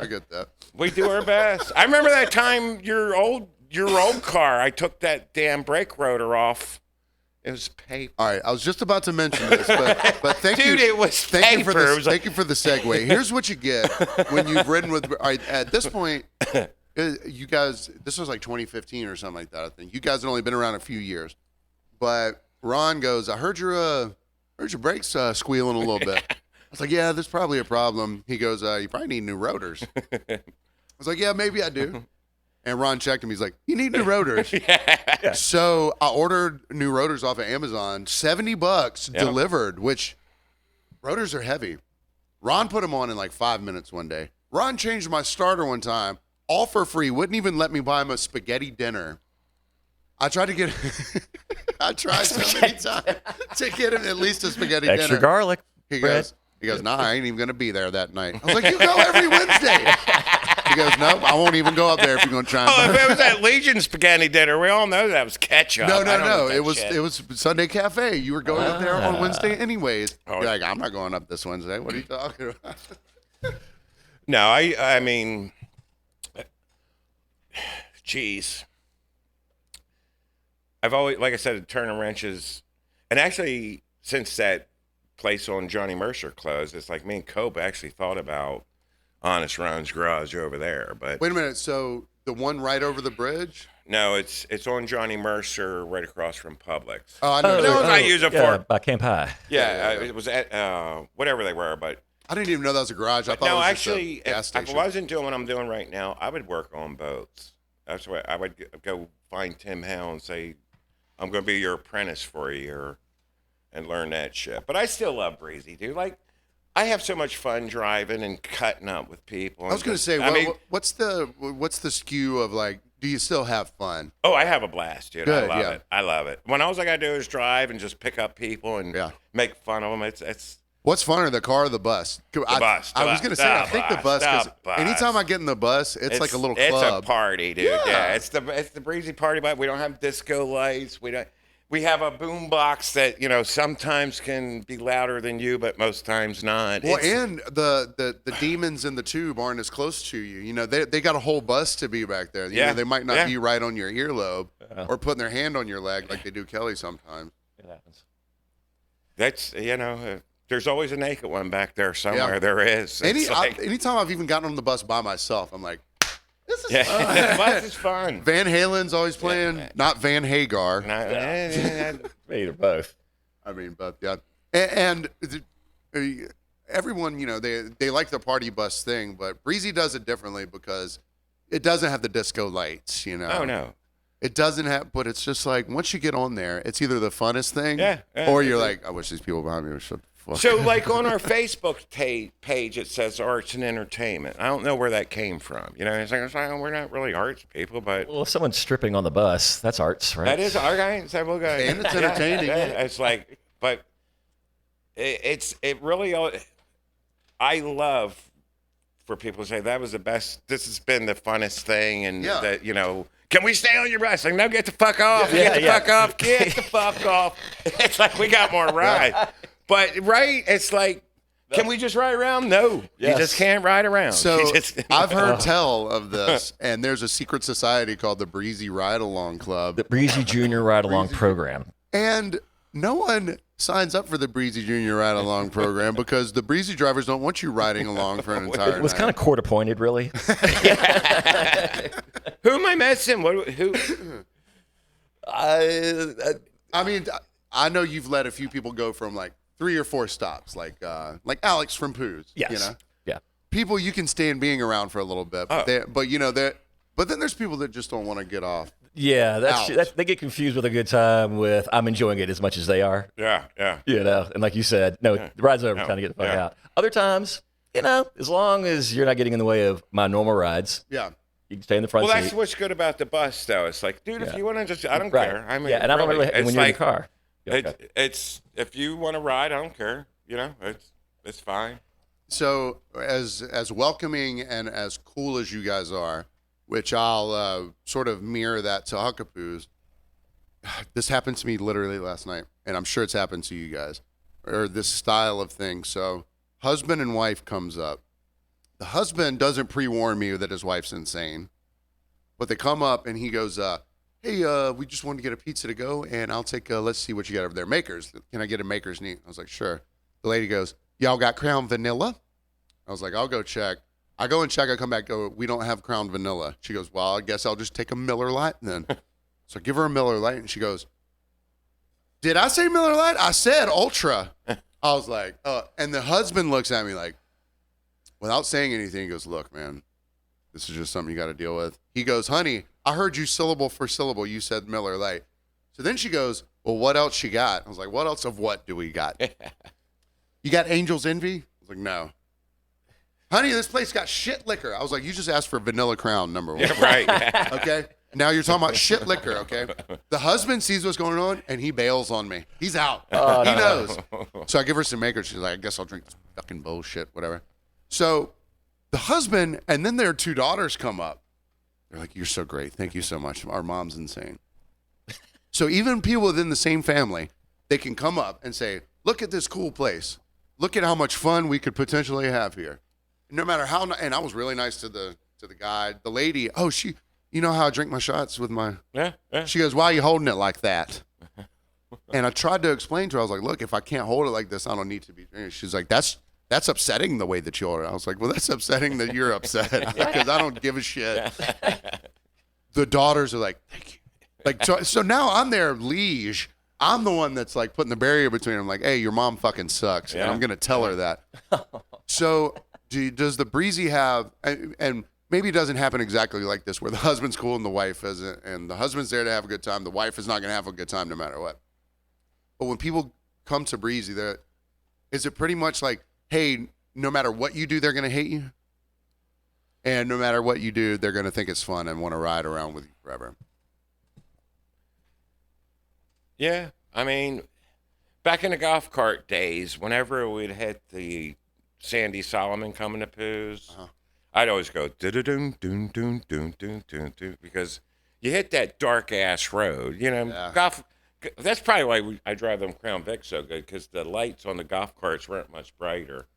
get that. We do our best. I remember that time your old car. I took that damn brake rotor off. It was paper. All right, I was just about to mention this, but thank you. Dude, it was paper. Thank you for the segue. Here's what you get when you've ridden with. All right, at this point, you guys, this was like 2015 or something like that. I think you guys had only been around a few years, but Ron goes, "I heard your brakes squealing a little bit." I was like, "Yeah, there's probably a problem." He goes, "You probably need new rotors." I was like, "Yeah, maybe I do." And Ron checked him. He's like, "You need new rotors." Yeah. So I ordered new rotors off of Amazon, $70 delivered, which rotors are heavy. Ron put them on in like 5 minutes one day. Ron changed my starter one time, all for free. Wouldn't even let me buy him a spaghetti dinner. I tried so many times to get him at least a spaghetti dinner. Extra garlic. He goes, "Nah, I ain't even going to be there that night." I was like, "You go every Wednesday." He goes, "Nope, I won't even go up there if you're going to try and if it was that Legion spaghetti dinner, we all know that was ketchup. No. It was Sunday Cafe. You were going up there on Wednesday anyways. You're like, "I'm not going up this Wednesday." What are you talking about? No, I mean, geez. I've always, like I said, turning wrenches. And actually, since that place on Johnny Mercer closed, it's like me and Cope actually thought about Honest Ron's Garage over there. But wait a minute. So the one right over the bridge? No, it's on Johnny Mercer, right across from Publix. Oh, I know. The ones I use it for. By Camp High. Yeah, it was at whatever they were, but. I didn't even know that was a garage. I thought it was actually, just a gas station. If I wasn't doing what I'm doing right now, I would work on boats. That's what I would go find Tim Howe and say, "I'm going to be your apprentice for a year." and learn that shit. But I still love Breezy, dude. Like, I have so much fun driving and cutting up with people. I was going to say, what's the skew of like? Do you still have fun? Oh, I have a blast, dude. Good, I love yeah. it. I love it. When all I got to do is drive and just pick up people and make fun of them, it's. What's funner, the car or the bus? Bus. I was going to say, I think the bus. Because anytime I get in the bus, it's like a little club. It's a party, dude. Yeah, it's the Breezy party, but we don't have disco lights. We have a boom box that, you know, sometimes can be louder than you, but most times not. Well, and the demons in the tube aren't as close to you. You know, they got a whole bus to be back there. You know, they might not be right on your earlobe or putting their hand on your leg like they do Kelly sometimes. It happens. That's, you know, there's always a naked one back there somewhere. Yeah. There is. Anytime I've even gotten on the bus by myself, I'm like, this is fun. The bus is fun. Van Halen's always playing, not Van Hagar. Either both. I mean, but yeah. And everyone, you know, they like the party bus thing, but Breezy does it differently because it doesn't have the disco lights, you know. Oh, no. It doesn't have, but it's just like once you get on there, it's either the funnest thing or you're like, I wish these people behind me would shut the fuck up. So, like on our Facebook page, it says arts and entertainment. I don't know where that came from. You know, it's like, we're not really arts people, but. Well, if someone's stripping on the bus, that's arts, right? That is art, guys. And it's entertaining. Yeah. It's like, but it really, I love for people to say that was the best, this has been the funnest thing, and that, you know, can we stay on your bus? Like, no, get the fuck off. Get the fuck off. Get the fuck off. It's like we got more ride. But, it's like, can we just ride around? No. You just can't ride around. So I've heard tell of this, and there's a secret society called the Breezy Ride Along Club. The Breezy Junior Ride Along Program. And no one signs up for the Breezy Junior Ride Along program because the Breezy drivers don't want you riding along for an entire It was kind of court appointed, really. Who am I messing? Who? I mean, I know you've let a few people go from like 3 or 4 stops, like Alex from Pooh's. Yes. You know? Yeah. People you can stand being around for a little bit, but then there's people that just don't want to get off. Yeah, that's they get confused with a good time with I'm enjoying it as much as they are. Yeah. You know, and like you said, the ride's over, trying to get the fuck out. Other times, you know, as long as you're not getting in the way of my normal rides. Yeah. You can stay in the front seat. Well, that's what's good about the bus, though. It's like, dude, if you want to just, I don't care. I mean, and I don't really, when you're in the car. It's if you want to ride, I don't care. You know, it's fine. So as welcoming and as cool as you guys are, which I'll sort of mirror that to Huckapoo's. This happened to me literally last night, and I'm sure it's happened to you guys, or this style of thing. So husband and wife comes up. The husband doesn't pre-warn me that his wife's insane, but they come up and he goes, hey, we just wanted to get a pizza to go, and I'll take, let's see what you got over there. Makers. Can I get a Makers neat? I was like, sure. The lady goes, y'all got Crown Vanilla? I was like, I'll go check. I go and check. I come back, go, we don't have Crown Vanilla. She goes, well, I guess I'll just take a Miller Lite then. So I give her a Miller Lite, and she goes, did I say Miller Lite? I said Ultra. I was like, and the husband looks at me like, without saying anything, he goes, look, man, this is just something you got to deal with. He goes, honey, I heard you syllable for syllable. You said Miller Lite. So then she goes, well, what else you got? I was like, what else of what do we got? You got Angel's Envy? I was like, no. Honey, this place got shit liquor. I was like, you just asked for Vanilla Crown, number 1. Yeah, right. Okay? Now you're talking about shit liquor, okay? The husband sees what's going on, and he bails on me. He's out. He knows. So I give her some Makers. She's like, I guess I'll drink this fucking bullshit, whatever. So the husband, and then their 2 daughters come up. They're like, you're so great. Thank you so much. Our mom's insane. So even people within the same family, they can come up and say, look at this cool place. Look at how much fun we could potentially have here. No matter how, and I was really nice to the guy. The lady, you know how I drink my shots with my, She goes, why are you holding it like that? And I tried to explain to her, I was like, look, if I can't hold it like this, I don't need to be. She's like, that's upsetting the way that you hold it. I was like, well, that's upsetting that you're upset because I don't give a shit. The daughters are like, thank you. Like, so now I'm their liege. I'm the one that's like putting the barrier between them. Like, hey, your mom fucking sucks. And I'm going to tell her that. So does the Breezy have, and maybe it doesn't happen exactly like this, where the husband's cool and the wife isn't, and the husband's there to have a good time. The wife is not going to have a good time no matter what. But when people come to Breezy, is it pretty much like, hey, no matter what you do, they're going to hate you? And no matter what you do, they're going to think it's fun and want to ride around with you forever? Yeah. I mean, back in the golf cart days, whenever we'd hit the Sandy Solomon coming to Poos, I'd always go, do-do-dum-dum-dum-dum-dum-dum, because you hit that dark-ass road. You know, golf. That's probably why I drive them Crown Vic so good, because the lights on the golf carts weren't much brighter.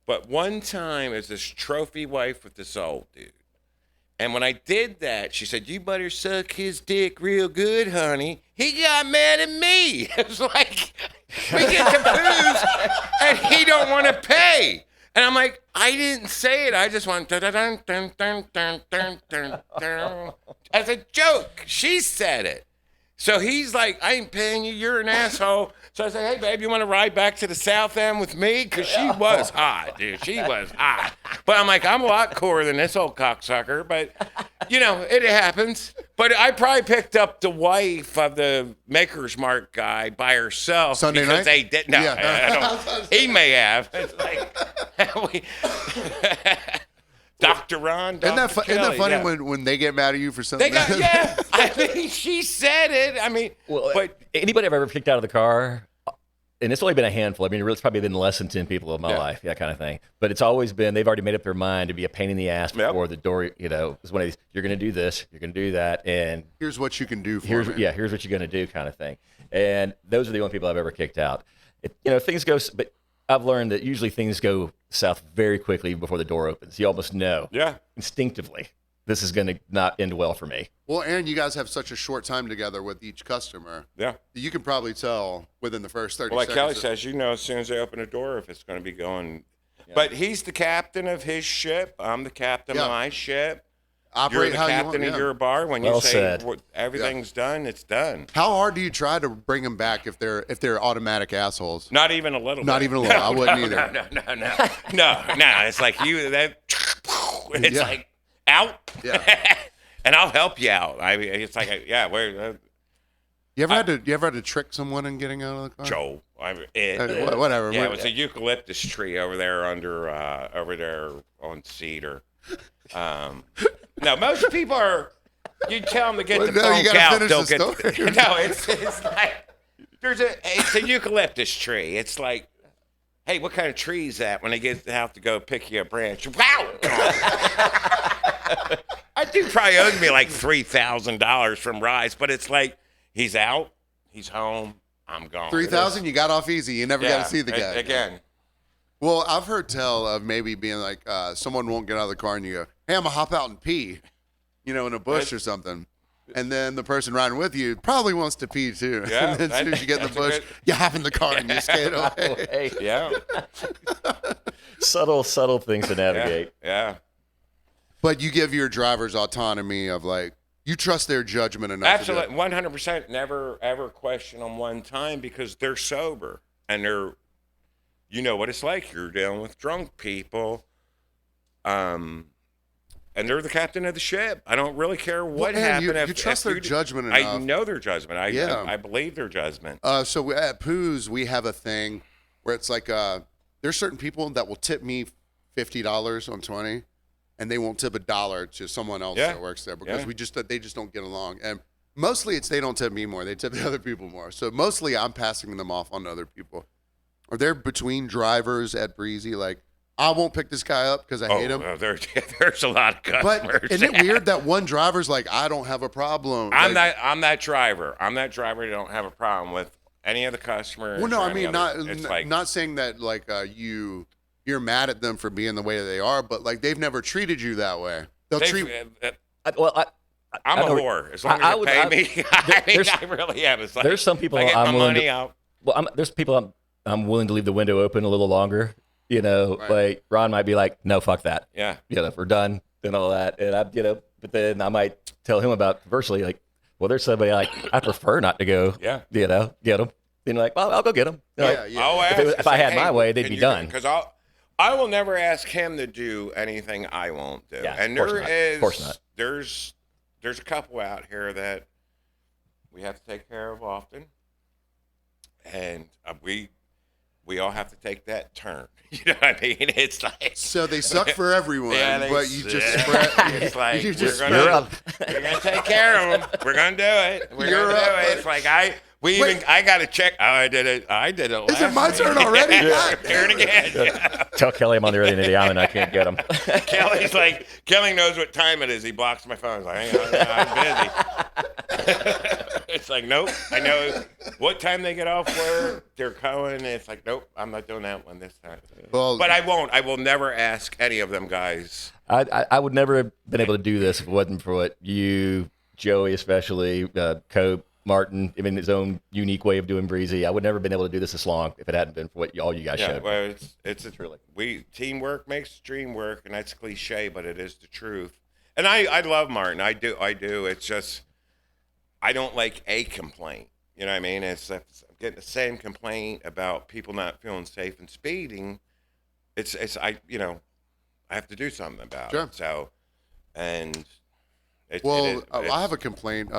But one time, it was this trophy wife with this old dude. And when I did that, she said, you better suck his dick real good, honey. He got mad at me. It was like, we get to Poos, and he don't want to pay. And I'm like, I didn't say it. I just went, dun, dun, dun, dun, dun, dun, dun, dun. As a joke. She said it. So he's like, I ain't paying you. You're an asshole. So I said, hey, babe, you want to ride back to the South End with me? Because she was hot, dude. She was hot. But I'm like, I'm a lot cooler than this old cocksucker. But, you know, it happens. But I probably picked up the wife of the Maker's Mark guy by herself. Sunday because night? They didn't. No, Yeah. I don't. He may have. It's like, Dr. Ron, Dr. Isn't that Kelly, funny yeah. when they get mad at you for something? They got, yeah. I mean, she said it. I mean, but anybody I've ever kicked out of the car, and it's only been a handful. I mean, it's probably been less than 10 people in my life, that kind of thing. But it's always been, they've already made up their mind to be a pain in the ass before the door, you know, it's one of these, you're going to do this, you're going to do that, and here's what you can do for me. Yeah, here's what you're going to do kind of thing. And those are the only people I've ever kicked out. You know, things go, but I've learned that usually things go south very quickly before the door opens. You almost know instinctively this is going to not end well for me. Well, and you guys have such a short time together with each customer. Yeah. You can probably tell within the first 30 like seconds. Kelly says, you know, as soon as they open the door, if it's going to be going. Yeah. But he's the captain of his ship. I'm the captain of my ship. Operate You're the how captain you want, of your bar. When well you say said. everything's done, it's done. How hard do you try to bring them back if they're automatic assassles? Not even a little. Not bit. even a little. I wouldn't either. No. It's like it's like out. Yeah. And I'll help you out. I mean, it's like where. You ever had to trick someone in getting out of the car? Joe. Whatever. Yeah, it was a eucalyptus tree over there over there on Cedar. No, most people are. You tell them to get the funk out. They'll get. No, it's like it's a eucalyptus tree. It's like, hey, what kind of tree is that? When they have to go pick you a branch, wow. I think probably owed me like $3,000 from Rise, but it's like he's out, he's home, I'm gone. 3,000, you got off easy. You never got to see the guy again. Well, I've heard tell of maybe being like someone won't get out of the car and you go, hey, I'm gonna hop out and pee, you know, in a bush or something. And then the person riding with you probably wants to pee too. Yeah, and then as soon as you get in the bush, you hop in the car and you skate away. Yeah. subtle things to navigate. Yeah. But you give your drivers autonomy of like, you trust their judgment enough. Absolutely, 100%. Never ever question them one time because they're sober and they're, you know what it's like. You're dealing with drunk people, and they're the captain of the ship. I don't really care what happened. You trust their judgment enough. I know their judgment. I believe their judgment. So at Poos, we have a thing where it's like there's certain people that will tip me $50 on 20. And they won't tip $1 to someone else that works there because they just don't get along. And mostly it's they don't tip me more; they tip the other people more. So mostly I'm passing them off on other people. Are there between drivers at Breezy like I won't pick this guy up because I hate him? There's a lot of customers. But isn't it weird that one driver's like I don't have a problem? I'm that driver. I'm that driver who don't have a problem with any of the customers. Well, no, I mean not saying that like you're mad at them for being the way that they are, but like they've never treated you that way. I'm a whore. As long as you pay me, I really am. It's like, there's some people I get I'm my willing money to, out. Well, there's people I'm willing to leave the window open a little longer. You know, like Ron might be like, no, fuck that. Yeah. You know, we're done and all that. And but then I might tell him about conversely, like, well, there's somebody like, I prefer not to go, get them. And like, well, I'll go get them. If I had my way, they'd be done. Because I will never ask him to do anything I won't do. Yeah, and of course not. There's a couple out here that we have to take care of often. And we all have to take that turn. You know what I mean? It's like So they suck for everyone, but you just spread. It's like you just we're gonna take care of them. We're gonna do it. We're gonna do it. It's like I got to check. Oh, I did it. Is it my turn already? Turn again. Tell Kelly I'm on the other end of the island. I can't get him. Kelly's like, Kelly knows what time it is. He blocks my phone. He's like, I'm busy. It's like, nope. I know what time they get off work. They're going. It's like, nope. I'm not doing that one this time. Well, But I won't. I will never ask any of them guys. I would never have been able to do this if it wasn't for what you, Joey especially, Cope, Martin, I mean, his own unique way of doing Breezy. I would never have been able to do this this long if it hadn't been for what all you guys showed. Well, it's teamwork makes the dream work, and that's cliche, but it is the truth. And I love Martin. I do. It's just I don't like a complaint. You know what I mean? I'm getting the same complaint about people not feeling safe and speeding. I have to do something about it. So, and I have a complaint.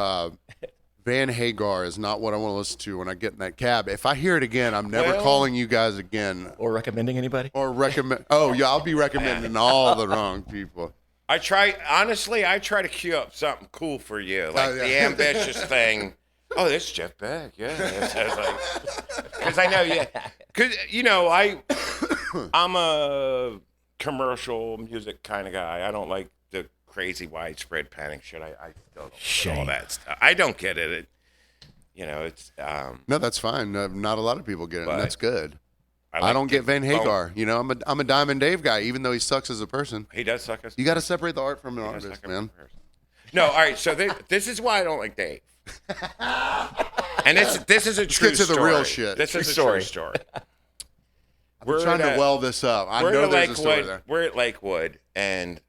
Van Hagar is not what I want to listen to when I get in that cab. If I hear it again, I'm never calling you guys again. Or recommending anybody? Or recommend. Oh, yeah, I'll be recommending all the wrong people. I try to cue up something cool for you, like the ambitious thing. Oh, this is Jeff Beck, yeah. Because I know, because I'm a commercial music kind of guy. I don't like the crazy widespread panic shit. I still don't get all that stuff. I don't get it. It's no, that's fine. Not a lot of people get it, and that's good. I don't get Van Hagar. I'm a Diamond Dave guy, even though he sucks as a person. He does suck as. You got to separate the art from the artist, man. No, all right. So this is why I don't like Dave. And this is a true story. Let's get to the real shit. This is a true story. We're trying to well this up. I know there's a story there. We're at Lakewood, and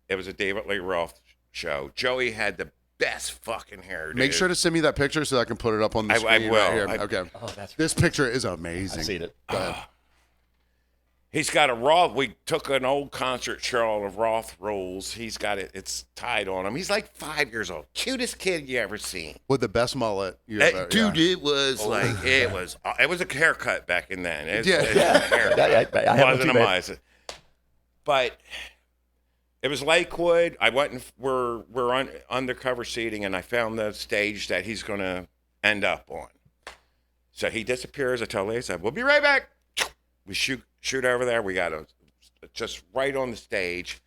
it was a David Lee Roth show. Joey had the best fucking hair, dude. Make sure to send me that picture so I can put it up on the screen. I will. Right here. Okay. Oh, that's this picture is amazing. I've seen it. Go ahead. He's got a Roth. We took an old concert show of Roth rolls. He's got it. It's tied on him. He's like 5 years old. Cutest kid you ever seen. With the best mullet you ever. Dude, it was it was a haircut back in then. It wasn't a mice. But it was Lakewood. I went and we're on undercover seating, and I found the stage that he's going to end up on. So he disappears. I tell Lisa, we'll be right back. We shoot over there. We got just right on the stage.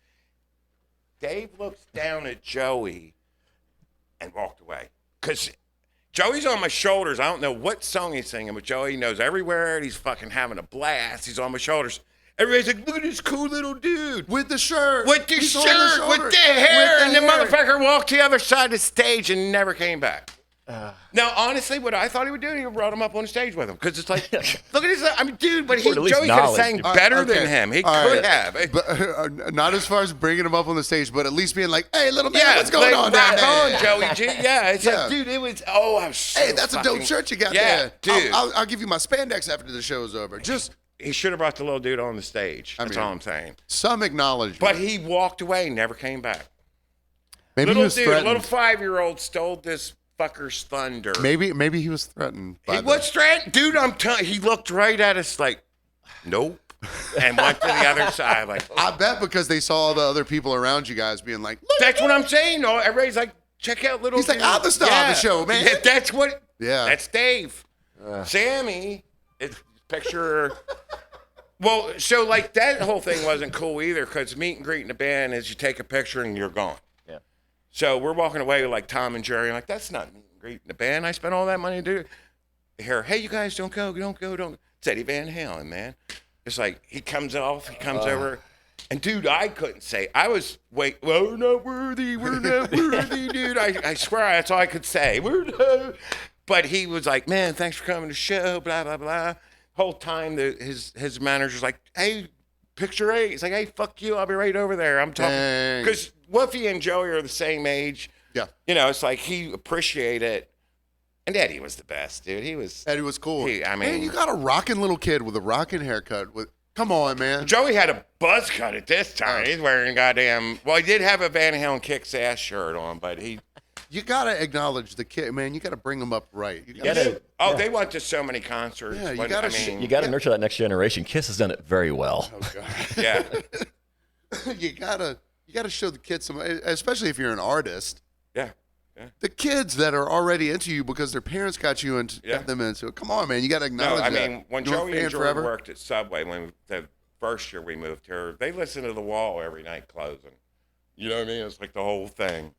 Dave looks down at Joey and walked away. Because Joey's on my shoulders. I don't know what song he's singing, but Joey knows everywhere. He's fucking having a blast. He's on my shoulders. Everybody's like, look at this cool little dude. With the shirt. With the shirt. With the hair. And the motherfucker walked to the other side of the stage and never came back. Now, honestly, what I thought he would do, he brought him up on stage with him. Because it's like, look at his, I mean, dude, but Joey could have sang better than him. He could have. But, not as far as bringing him up on the stage, but at least being like, hey, little man, what's going on there? Rock on, Joey G. Yeah, it's like, dude, it was, I was so hey, that's a dope shirt you got there. Dude. I'll give you my spandex after the show's over. He should have brought the little dude on the stage. That's all I'm saying. Some acknowledgement. But he walked away, never came back. Maybe he was threatened. A little 5-year-old stole this fucker's thunder. Maybe he was threatened. He was threatened, dude. I'm telling you, he looked right at us like, nope, and went to the other side. Like, I bet because they saw all the other people around you guys being like, that's what I'm saying. No, everybody's like, check out little. He's like, I'm the star of the show, man. That's what. Yeah, that's Dave. Sammy, it's picture. Well, so like that whole thing wasn't cool either because meet and greet in the band is you take a picture and you're gone. So we're walking away with like Tom and Jerry. Like, that's not meet and greet in the band. I spent all that money to do it. Here, hey, you guys, don't go. It's Eddie Van Halen, man. It's like he comes over. And, dude, I couldn't say. I was, we're not worthy, dude. I swear that's all I could say. But he was like, man, thanks for coming to the show, blah, blah, blah. Whole time, his manager's like, hey, picture 8. He's like, hey, fuck you. I'll be right over there. I'm talking. Because Woofy and Joey are the same age. Yeah. It's like he appreciated it. And Eddie was the best, dude. Eddie was cool. Man, you got a rocking little kid with a rocking haircut. Come on, man. Joey had a buzz cut at this time. He's wearing goddamn. Well, he did have a Van Halen Kicks Ass shirt on, but he you gotta acknowledge the kid, man. You gotta bring them up right. They went to so many concerts. Yeah, you gotta nurture that next generation. Kiss has done it very well. Oh God. Yeah. you gotta show the kids some, especially if you're an artist. Yeah. The kids that are already into you because their parents got you and got them into it. Come on, man, you got to acknowledge that. I mean, when Joey and Jordan worked at Subway, when the first year we moved here, they listened to The Wall every night closing. You know what I mean? It's like the whole thing.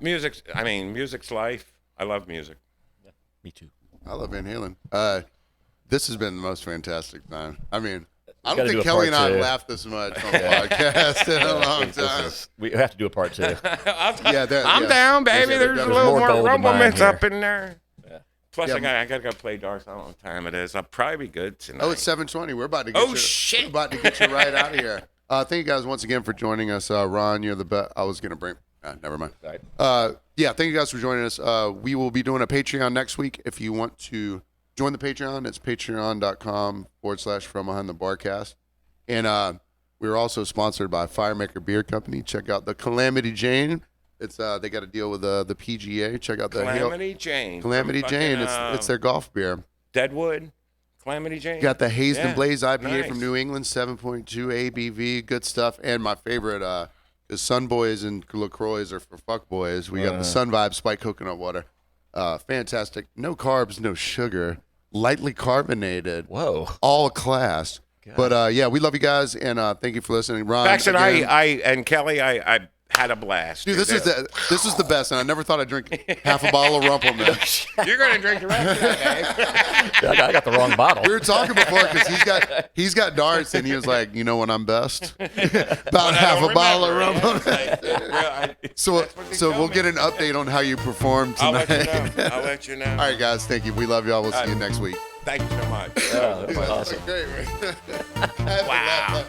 Music's life. I love music. Yeah, me too. I love Van Halen. This has been the most fantastic time. I mean, I don't think do Kelly and I two. laughed this much on the podcast in a long time. We have to do a part 2. I'm down, baby. There's a little more more gold to mine rumblements here. up in there. Yeah. Plus, I gotta go play darts. I don't know what time it is. I'll probably be good tonight. Oh, it's 7:20. We're about to get shit. We're about to get you right out of here. Thank you guys once again for joining us. Ron, you're the best. I was gonna bring. Never mind. Right. Thank you guys for joining us. We will be doing a Patreon next week. If you want to join the Patreon, it's patreon.com/From Behind the Barcast. And we're also sponsored by Firemaker Beer Company. Check out the Calamity Jane. It's they got a deal with the PGA. Check out the Calamity Jane. Calamity Jane. It's their golf beer. Deadwood. Calamity Jane. Got the Hazed and Blaze IPA from nice. New England, 7.2 ABV. Good stuff. And my favorite is Sun Boys and LaCroix are for fuck boys. We got the Sun Vibe Spiked Coconut Water. Fantastic. No carbs, no sugar. Lightly carbonated. Whoa. All class. But we love you guys, and thank you for listening. Ron, Paxton, again, and Kelly, I had a blast. dude, this is the best, and I never thought I'd drink half a bottle of Rumpelman. You're gonna drink the rest of that, babe. I got the wrong bottle. We were talking before because he's got darts, and he was like, you know when I'm best, about half a bottle of Rumpelman. So we'll get an update on how you performed tonight. I'll let you know. All right, guys, thank you. We love y'all. We'll see you next week. Thank you so much. That was awesome. Great. Wow.